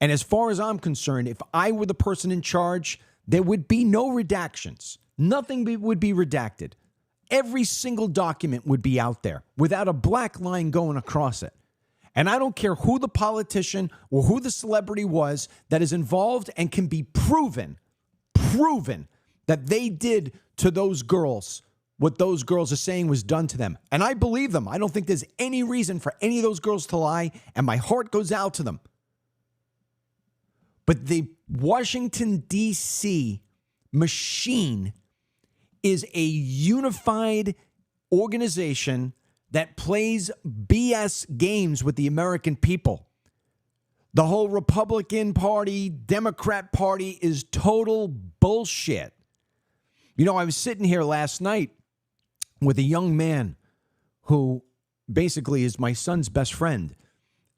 And as far as I'm concerned, if I were the person in charge, there would be no redactions. Nothing would be redacted. Every single document would be out there without a black line going across it. And I don't care who the politician or who the celebrity was that is involved and can be proven that they did to those girls what those girls are saying was done to them. And I believe them. I don't think there's any reason for any of those girls to lie, and my heart goes out to them. But the Washington, D.C. machine is a unified organization that plays BS games with the American people. The whole Republican Party, Democrat Party is total bullshit. You know, I was sitting here last night with a young man who basically is my son's best friend.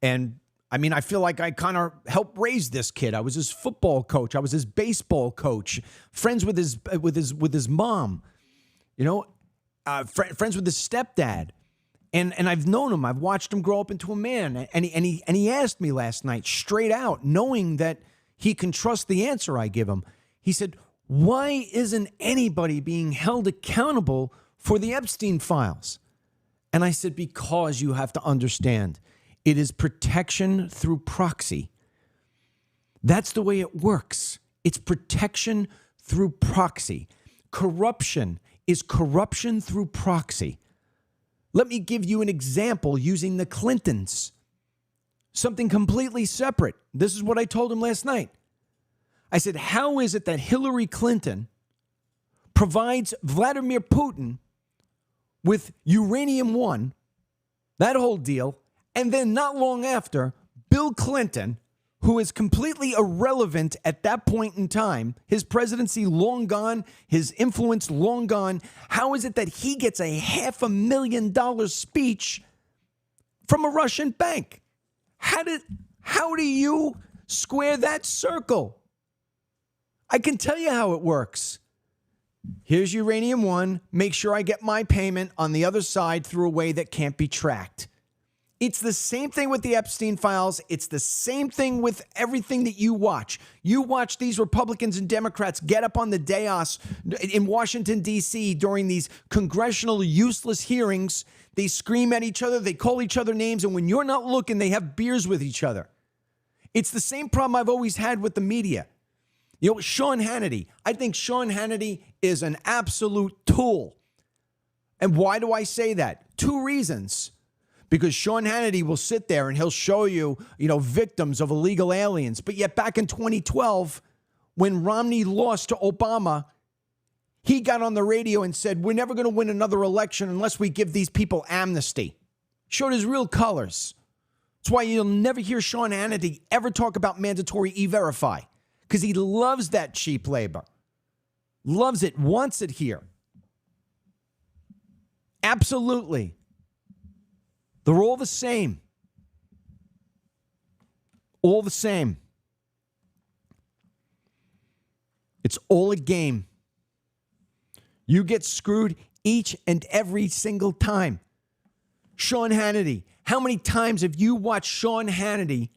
And I mean, I feel like I kind of helped raise this kid. I was his football coach. I was his baseball coach, friends with his mom, you know, friends with his stepdad. And I've known him. I've watched him grow up into a man. And he asked me last night straight out, knowing that he can trust the answer I give him. He said, why isn't anybody being held accountable for the Epstein files? And I said, because you have to understand, it is protection through proxy. That's the way it works. It's protection through proxy. Corruption is corruption through proxy. Let me give you an example using the Clintons. Something completely separate. This is what I told him last night. I said, how is it that Hillary Clinton provides Vladimir Putin with uranium-1, that whole deal, and then not long after, Bill Clinton, who is completely irrelevant at that point in time, his presidency long gone, his influence long gone, how is it that he gets a $500,000 speech from a Russian bank? How do you square that circle? I can tell you how it works. Here's uranium-1. Make sure I get my payment on the other side through a way that can't be tracked. It's the same thing with the Epstein files. It's the same thing with everything that you watch. You watch these Republicans and Democrats get up on the dais in Washington, D.C. during these congressional useless hearings. They scream at each other. They call each other names. And when you're not looking, they have beers with each other. It's the same problem I've always had with the media. You know, Sean Hannity. I think Sean Hannity is an absolute tool. And why do I say that? 2 reasons. Because Sean Hannity will sit there and he'll show you, victims of illegal aliens. But yet back in 2012, when Romney lost to Obama, he got on the radio and said, we're never going to win another election unless we give these people amnesty. Showed his real colors. That's why you'll never hear Sean Hannity ever talk about mandatory E-Verify. Because he loves that cheap labor. Loves it, wants it here. Absolutely. They're all the same. All the same. It's all a game. You get screwed each and every single time. Sean Hannity. How many times have you watched Sean Hannity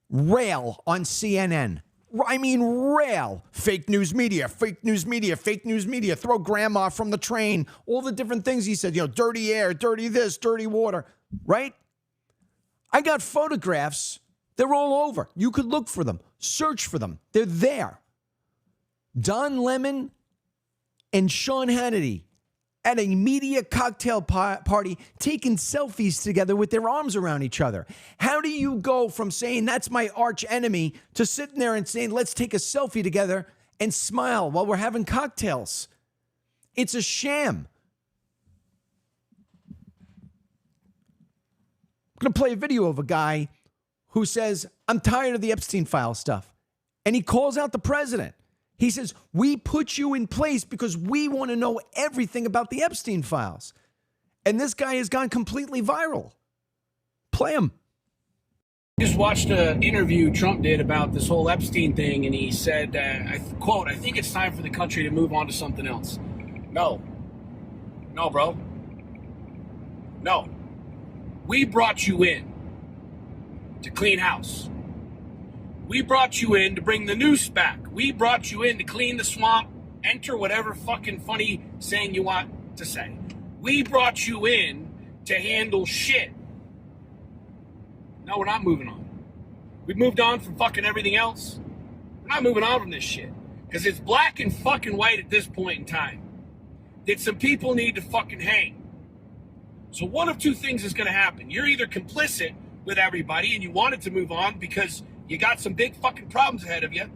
rail on CNN? I mean, rail. Fake news media, fake news media, fake news media. Throw grandma from the train. All the different things he said, dirty air, dirty this, dirty water, right? I got photographs. They're all over. You could look for them. Search for them. They're there. Don Lemon and Sean Hannity at a media cocktail party taking selfies together with their arms around each other. How do you go from saying that's my arch enemy to sitting there and saying let's take a selfie together and smile while we're having cocktails? It's a sham. I'm going to play a video of a guy who says, I'm tired of the Epstein file stuff. And he calls out the president. He says, we put you in place because we want to know everything about the Epstein files. And this guy has gone completely viral. Play him. Just watched an interview Trump did about this whole Epstein thing, and he said, quote, I think it's time for the country to move on to something else. No, bro. No. We brought you in to clean house. We brought you in to bring the noose back. We brought you in to clean the swamp, enter whatever fucking funny saying you want to say. We brought you in to handle shit. No, we're not moving on. We've moved on from fucking everything else. We're not moving on from this shit. Because it's black and fucking white at this point in time. That some people need to fucking hang. So one of 2 things is going to happen. You're either complicit with everybody and you wanted to move on because you got some big fucking problems ahead of you.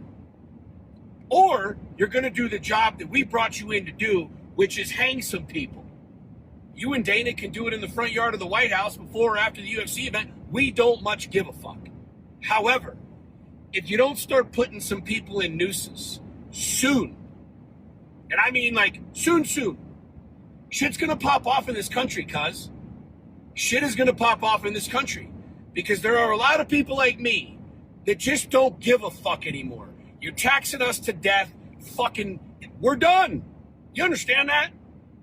Or you're going to do the job that we brought you in to do, which is hang some people. You and Dana can do it in the front yard of the White House before or after the UFC event. We don't much give a fuck. However, if you don't start putting some people in nooses soon, and I mean like soon, shit's going to pop off in this country, cuz. Shit is going to pop off in this country because there are a lot of people like me that just don't give a fuck anymore. You're taxing us to death. Fucking, we're done. You understand that?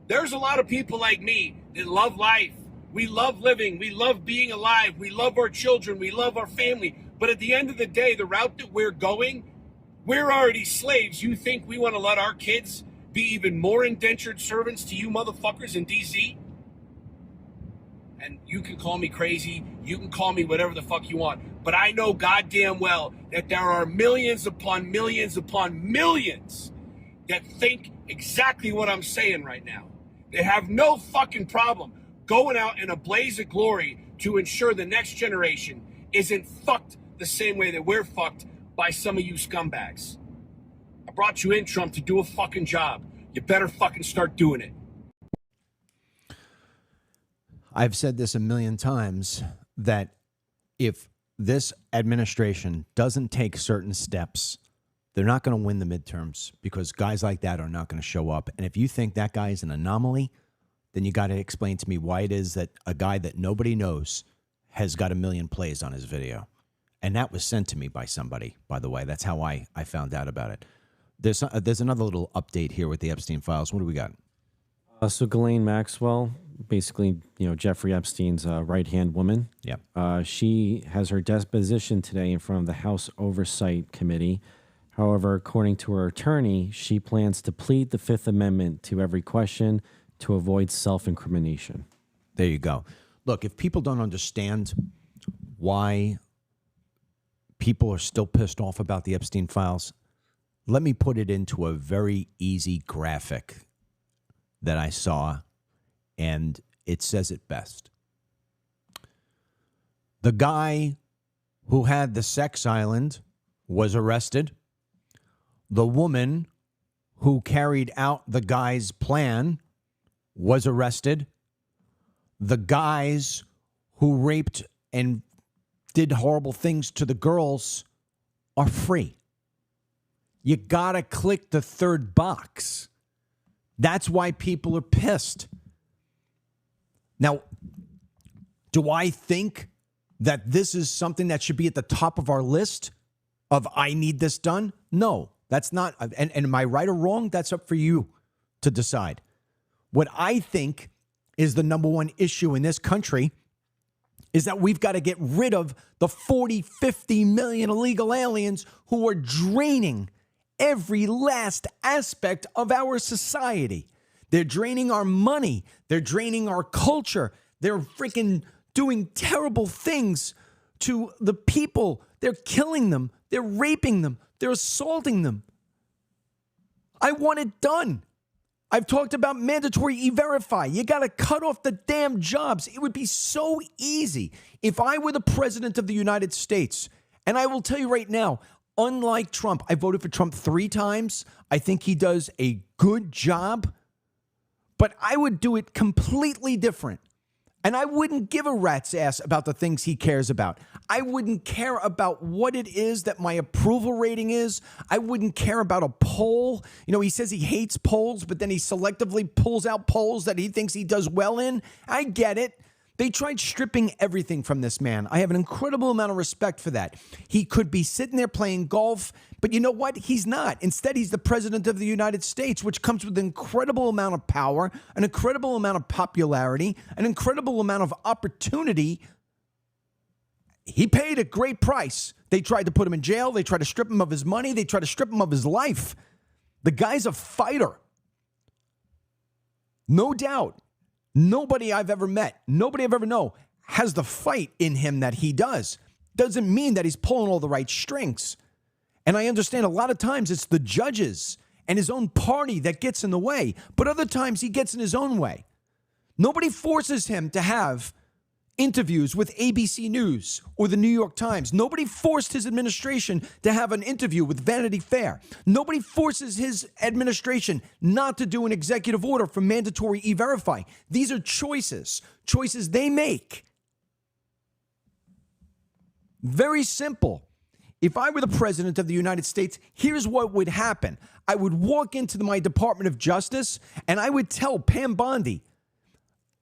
There's a lot of people like me that love life. We love living. We love being alive. We love our children. We love our family. But at the end of the day, the route that we're going, we're already slaves. You think we want to let our kids be even more indentured servants to you motherfuckers in D.C.? And you can call me crazy. You can call me whatever the fuck you want. But I know goddamn well that there are millions upon millions upon millions that think exactly what I'm saying right now. They have no fucking problem going out in a blaze of glory to ensure the next generation isn't fucked the same way that we're fucked by some of you scumbags. I brought you in, Trump, to do a fucking job. You better fucking start doing it. I've said this a million times that if this administration doesn't take certain steps, they're not going to win the midterms because guys like that are not going to show up. And if you think that guy is an anomaly, then you got to explain to me why it is that a guy that nobody knows has got 1 million plays on his video. And that was sent to me by somebody, by the way. That's how I found out about it. There's another little update here with the Epstein files. What do we got? So Ghislaine Maxwell, basically, Jeffrey Epstein's right-hand woman. Yeah. She has her deposition today in front of the House Oversight Committee. However, according to her attorney, she plans to plead the Fifth Amendment to every question to avoid self-incrimination. There you go. Look, if people don't understand why people are still pissed off about the Epstein files, let me put it into a very easy graphic that I saw, and it says it best. The guy who had the sex island was arrested. The woman who carried out the guy's plan was arrested. The guys who raped and did horrible things to the girls are free. You gotta click the third box. That's why people are pissed. Now, do I think that this is something that should be at the top of our list of I need this done? No, that's not. And am I right or wrong? That's up for you to decide. What I think is the number one issue in this country is that we've got to get rid of the 40, 50 million illegal aliens who are draining every last aspect of our society. They're draining our money. They're draining our culture. They're freaking doing terrible things to the people. They're killing them. They're raping them. They're assaulting them. I want it done. I've talked about mandatory e-verify. You got to cut off the damn jobs. It would be so easy if I were the president of the United States. And I will tell you right now, unlike Trump, I voted for Trump 3 times. I think he does a good job, but I would do it completely different. And I wouldn't give a rat's ass about the things he cares about. I wouldn't care about what it is that my approval rating is. I wouldn't care about a poll. He says he hates polls, but then he selectively pulls out polls that he thinks he does well in. I get it. They tried stripping everything from this man. I have an incredible amount of respect for that. He could be sitting there playing golf, but you know what? He's not. Instead, he's the president of the United States, which comes with an incredible amount of power, an incredible amount of popularity, an incredible amount of opportunity. He paid a great price. They tried to put him in jail. They tried to strip him of his money. They tried to strip him of his life. The guy's a fighter. No doubt. Nobody I've ever met, nobody I've ever known has the fight in him that he does. Doesn't mean that he's pulling all the right strings. And I understand a lot of times it's the judges and his own party that gets in the way, but other times he gets in his own way. Nobody forces him to have interviews with ABC News or the New York Times. Nobody forced his administration to have an interview with Vanity Fair. Nobody forces his administration not to do an executive order for mandatory e-verify. These are choices they make. Very simple. If I were the president of the United States, here's what would happen. I would walk into my Department of Justice and I would tell Pam Bondi,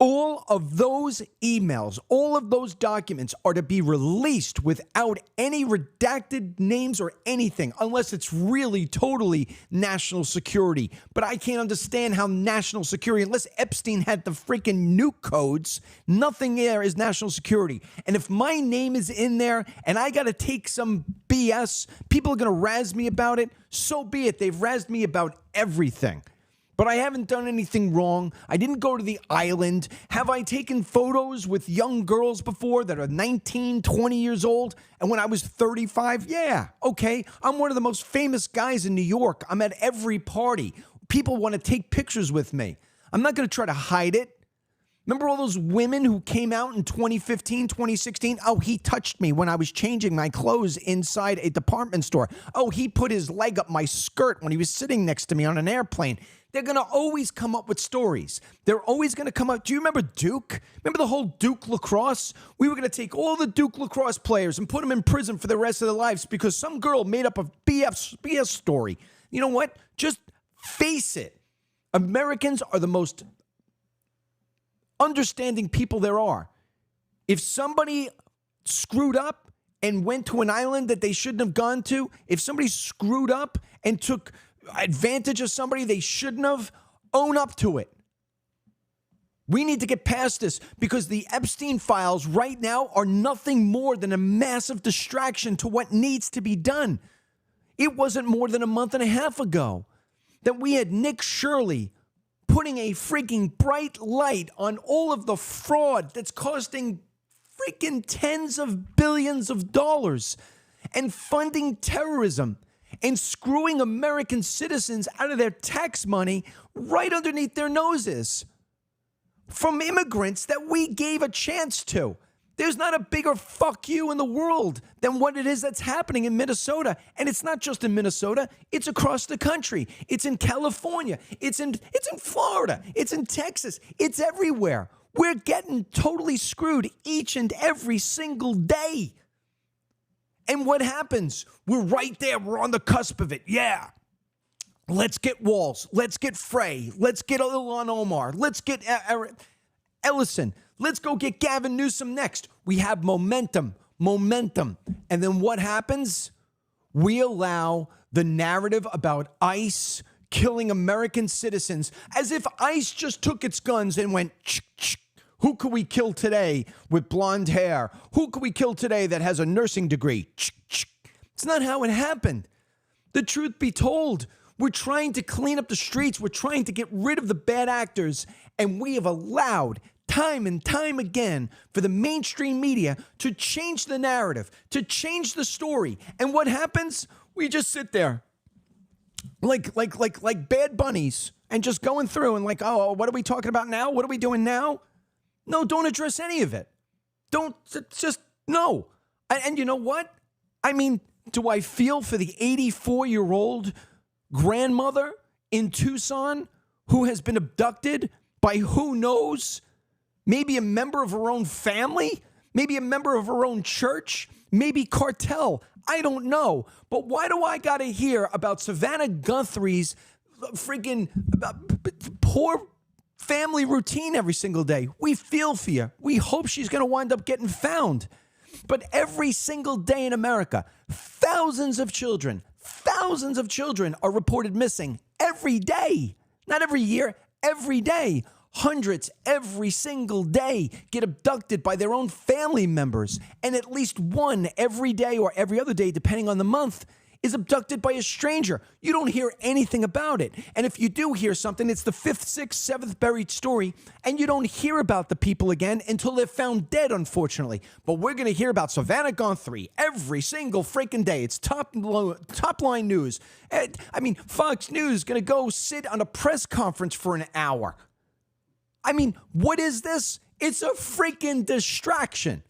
All of those emails, all of those documents are to be released without any redacted names or anything, unless it's really totally national security. But I can't understand how national security, unless Epstein had the freaking nuke codes, nothing there is national security. And if my name is in there and I got to take some BS, people are going to razz me about it, so be it. They've razzed me about everything. But I haven't done anything wrong. I didn't go to the island. Have I taken photos with young girls before that are 19, 20 years old? And when I was 35, yeah, okay. I'm one of the most famous guys in New York. I'm at every party. People want to take pictures with me. I'm not going to try to hide it. Remember all those women who came out in 2015, 2016? Oh, he touched me when I was changing my clothes inside a department store. Oh, he put his leg up my skirt when he was sitting next to me on an airplane. They're going to always come up with stories. They're always going to come up. Do you remember Duke? Remember the whole Duke lacrosse? We were going to take all the Duke lacrosse players and put them in prison for the rest of their lives because some girl made up a BS story. You know what? Just face it. Americans are the most understanding people there are. If somebody screwed up and went to an island that they shouldn't have gone to, if somebody screwed up and took advantage of somebody they shouldn't have, own up to it. We need to get past this because the Epstein files right now are nothing more than a massive distraction to what needs to be done. It wasn't more than a month and a half ago that we had Nick Shirley putting a freaking bright light on all of the fraud that's costing freaking tens of billions of dollars and funding terrorism and screwing American citizens out of their tax money right underneath their noses from immigrants that we gave a chance to. There's not a bigger fuck you in the world than what it is that's happening in Minnesota. And it's not just in Minnesota. It's across the country. It's in California. It's in Florida. It's in Texas. It's everywhere. We're getting totally screwed each and every single day. And what happens? We're right there. We're on the cusp of it. Yeah. Let's get Walls. Let's get Frey. Let's get Ilhan Omar. Let's get Ellison. Let's go get Gavin Newsom next. We have momentum. And then what happens? We allow the narrative about ICE killing American citizens as if ICE just took its guns and went, who could we kill today with blonde hair? Who could we kill today that has a nursing degree? It's not how it happened. The truth be told, we're trying to clean up the streets. We're trying to get rid of the bad actors. And we have allowed time and time again for the mainstream media to change the narrative, to change the story. And what happens? We just sit there like bad bunnies and just going through and like, oh, what are we talking about now? What are we doing now? No, don't address any of it. Don't, just, no. And you know what? I mean, do I feel for the 84-year-old grandmother in Tucson who has been abducted by who knows? Maybe a member of her own family? Maybe a member of her own church? Maybe cartel? I don't know. But why do I got to hear about Savannah Guthrie's freaking poor family routine every single day? We feel for you. We hope she's going to wind up getting found. But every single day in America, thousands of children are reported missing every day. Not every year, every day. Hundreds every single day get abducted by their own family members. And at least one every day or every other day, depending on the month, is abducted by a stranger. You don't hear anything about it. And if you do hear something, it's the 5th, 6th, 7th buried story, and you don't hear about the people again until they're found dead, unfortunately. But we're going to hear about Savannah Guthrie every single freaking day. It's top line news. I mean, Fox News is going to go sit on a press conference for an hour. I mean, what is this? It's a freaking distraction.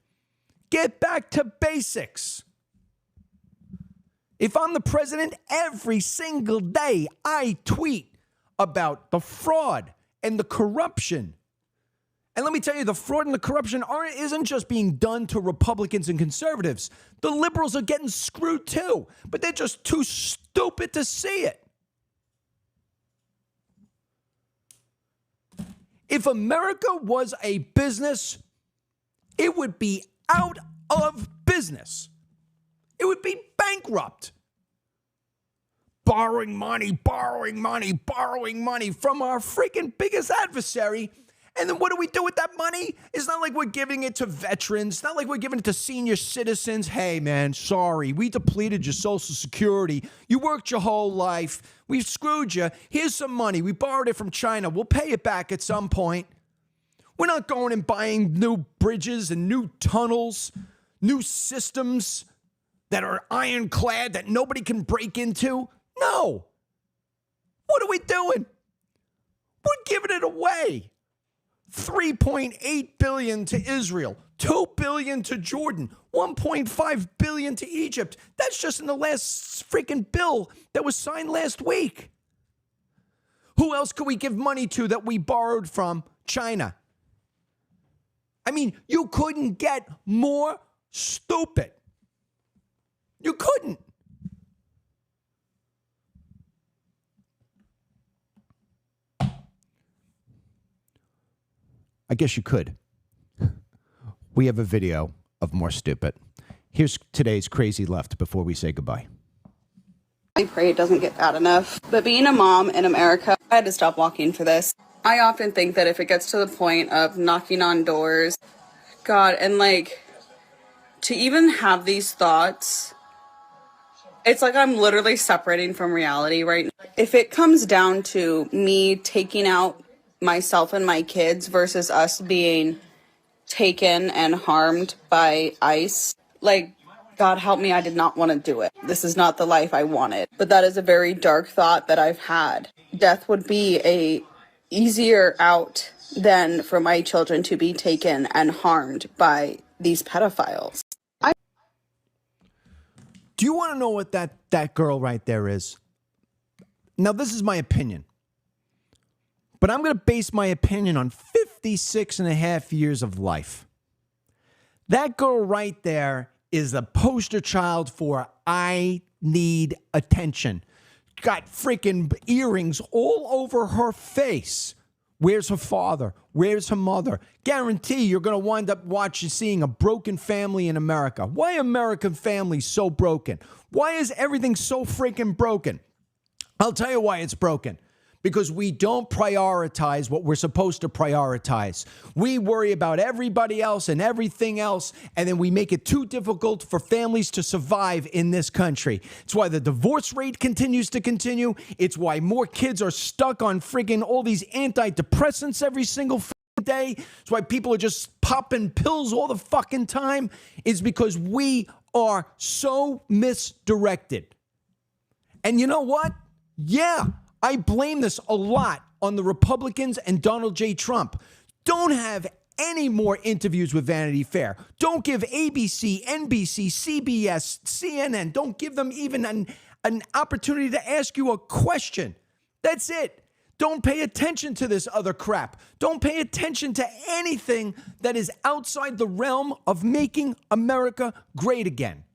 Get back to basics. If I'm the president, every single day I tweet about the fraud and the corruption. And let me tell you, the fraud and the corruption isn't just being done to Republicans and conservatives. The liberals are getting screwed too, but they're just too stupid to see it. If America was a business, it would be out of business. It would be bankrupt. Borrowing money from our freaking biggest adversary. And then what do we do with that money? It's not like we're giving it to veterans. It's not like we're giving it to senior citizens. Hey, man, sorry. We depleted your Social Security. You worked your whole life. We've screwed you. Here's some money. We borrowed it from China. We'll pay it back at some point. We're not going and buying new bridges and new tunnels, new systems that are ironclad that nobody can break into. No. What are we doing? We're giving it away. $3.8 billion to Israel, $2 billion to Jordan, $1.5 billion to Egypt. That's just in the last freaking bill that was signed last week. Who else could we give money to that we borrowed from China? I mean, you couldn't get more stupid. You couldn't. I guess you could. We have a video of more stupid. Here's today's crazy left before we say goodbye. I pray it doesn't get bad enough. But being a mom in America, I had to stop walking for this. I often think that if it gets to the point of knocking on doors, God, and like to even have these thoughts, it's like I'm literally separating from reality right now. If it comes down to me taking out myself and my kids versus us being taken and harmed by ICE, like, God help me, I did not want to do it. This is not the life I wanted. But that is a very dark thought that I've had. Death would be a easier out than for my children to be taken and harmed by these pedophiles. Do you want to know what that girl right there is? Now, this is my opinion. But I'm going to base my opinion on 56 and a half years of life. That girl right there is a poster child for I need attention. Got freaking earrings all over her face. Where's her father? Where's her mother? Guarantee you're going to wind up seeing a broken family in America. Why are American families so broken? Why is everything so freaking broken? I'll tell you why it's broken. Because we don't prioritize what we're supposed to prioritize. We worry about everybody else and everything else, and then we make it too difficult for families to survive in this country. It's why the divorce rate continues to continue. It's why more kids are stuck on friggin' all these antidepressants every single day. It's why people are just popping pills all the fucking time. It's because we are so misdirected. And you know what? Yeah. I blame this a lot on the Republicans and Donald J. Trump. Don't have any more interviews with Vanity Fair. Don't give ABC, NBC, CBS, CNN. Don't give them even an opportunity to ask you a question. That's it. Don't pay attention to this other crap. Don't pay attention to anything that is outside the realm of making America great again.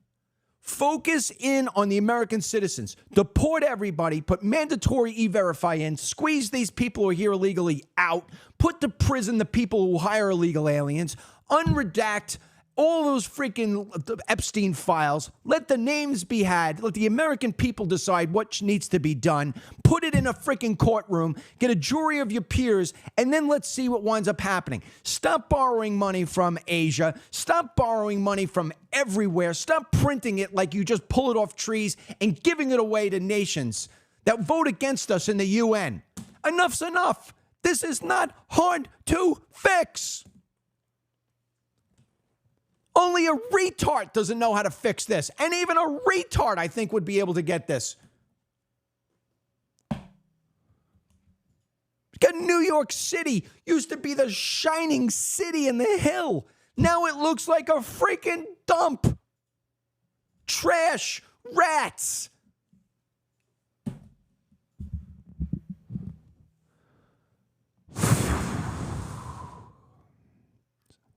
Focus in on the American citizens. Deport everybody. Put mandatory E-Verify in. Squeeze these people who are here illegally out. Put to prison the people who hire illegal aliens. Unredact all those freaking Epstein files. Let the names be had. Let the American people decide what needs to be done. Put it in a freaking courtroom. Get a jury of your peers, and then let's see what winds up happening. Stop borrowing money from Asia. Stop borrowing money from everywhere. Stop printing it like you just pull it off trees and giving it away to nations that vote against us in the UN. Enough's enough. This is not hard to fix. Only a retard doesn't know how to fix this. And even a retard, I think, would be able to get this. Because New York City used to be the shining city in the hill. Now it looks like a freaking dump. Trash. Rats.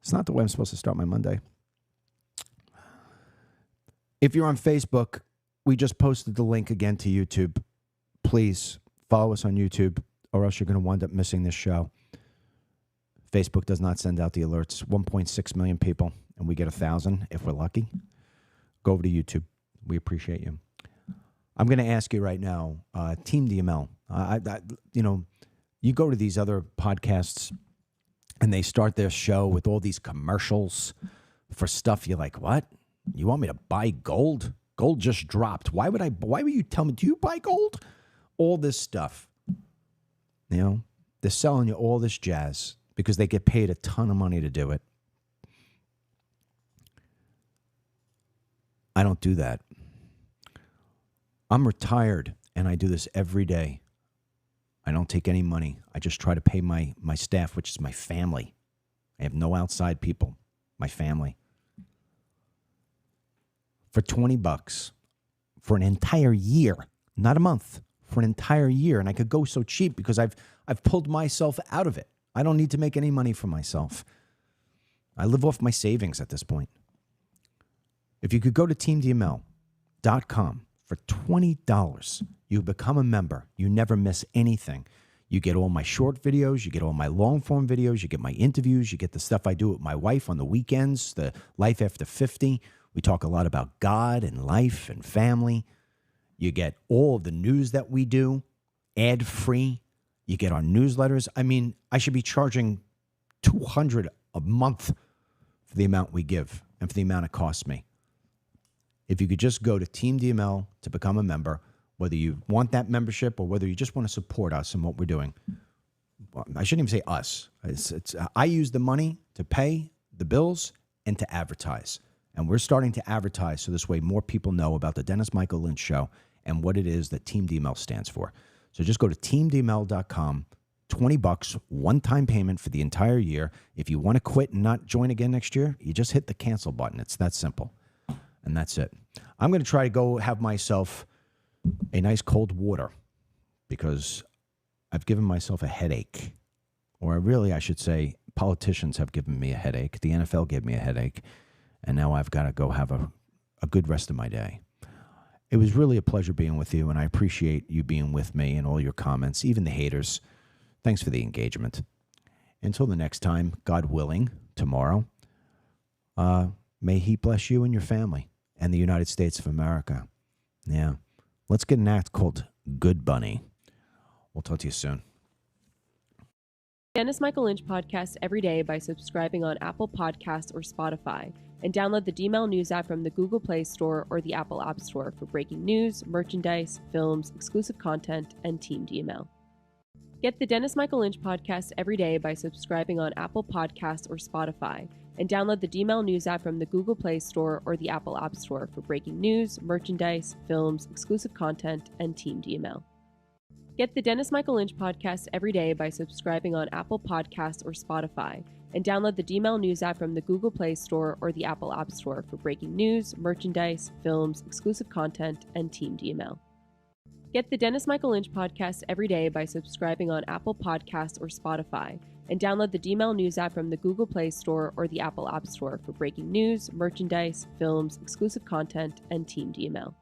It's not the way I'm supposed to start my Monday. If you're on Facebook, we just posted the link again to YouTube. Please follow us on YouTube, or else you're going to wind up missing this show. Facebook does not send out the alerts. 1.6 million people, and we get 1,000 if we're lucky. Go over to YouTube. We appreciate you. I'm going to ask you right now, TeamDML. You go to these other podcasts, and they start their show with all these commercials for stuff. You're like, what? You want me to buy gold? Gold just dropped. Why would you tell me, do you buy gold? All this stuff. They're selling you all this jazz because they get paid a ton of money to do it. I don't do that. I'm retired, and I do this every day. I don't take any money. I just try to pay my staff, which is my family. I have no outside people. My family. For $20 for an entire year, not a month, for an entire year. And I could go so cheap because I've pulled myself out of it. I don't need to make any money for myself. I live off my savings at this point. If you could go to TeamDML.com for $20, you become a member. You never miss anything. You get all my short videos. You get all my long-form videos. You get my interviews. You get the stuff I do with my wife on the weekends, the Life After 50. We talk a lot about God and life and family. You get all of the news that we do, ad-free. You get our newsletters. I mean, I should be charging $200 a month for the amount we give and for the amount it costs me. If you could just go to TeamDML to become a member, whether you want that membership or whether you just want to support us and what we're doing. Well, I shouldn't even say us. I use the money to pay the bills and to advertise. And we're starting to advertise so this way more people know about the Dennis Michael Lynch Show and what it is that TeamDML stands for. So just go to TeamDML.com, $20, one-time payment for the entire year. If you want to quit and not join again next year, you just hit the cancel button. It's that simple. And that's it. I'm going to try to go have myself a nice cold water because I've given myself a headache. Or really, I should say, politicians have given me a headache. The NFL gave me a headache. And now I've got to go have a good rest of my day. It was really a pleasure being with you, and I appreciate you being with me and all your comments, even the haters. Thanks for the engagement. Until the next time, God willing, tomorrow, may He bless you and your family and the United States of America. Yeah. Let's get an act called Good Bunny. We'll talk to you soon. Dennis Michael Lynch podcast every day by subscribing on Apple Podcasts or Spotify, and download the DML News App from the Google Play Store or the Apple App Store for breaking news, merchandise, films, exclusive content, and TeamDML. Get the Dennis Michael Lynch podcast every day by subscribing on Apple Podcasts or Spotify, and download the DML News App from the Google Play Store or the Apple App Store for breaking news, merchandise, films, exclusive content, and TeamDML. Get the Dennis Michael Lynch podcast every day by subscribing on Apple Podcasts or Spotify, and download the DML News App from the Google Play Store or the Apple App Store for breaking news, merchandise, films, exclusive content, and TeamDML. Get the Dennis Michael Lynch podcast every day by subscribing on Apple Podcasts or Spotify, and download the DML News App from the Google Play Store or the Apple App Store for breaking news, merchandise, films, exclusive content, and TeamDML.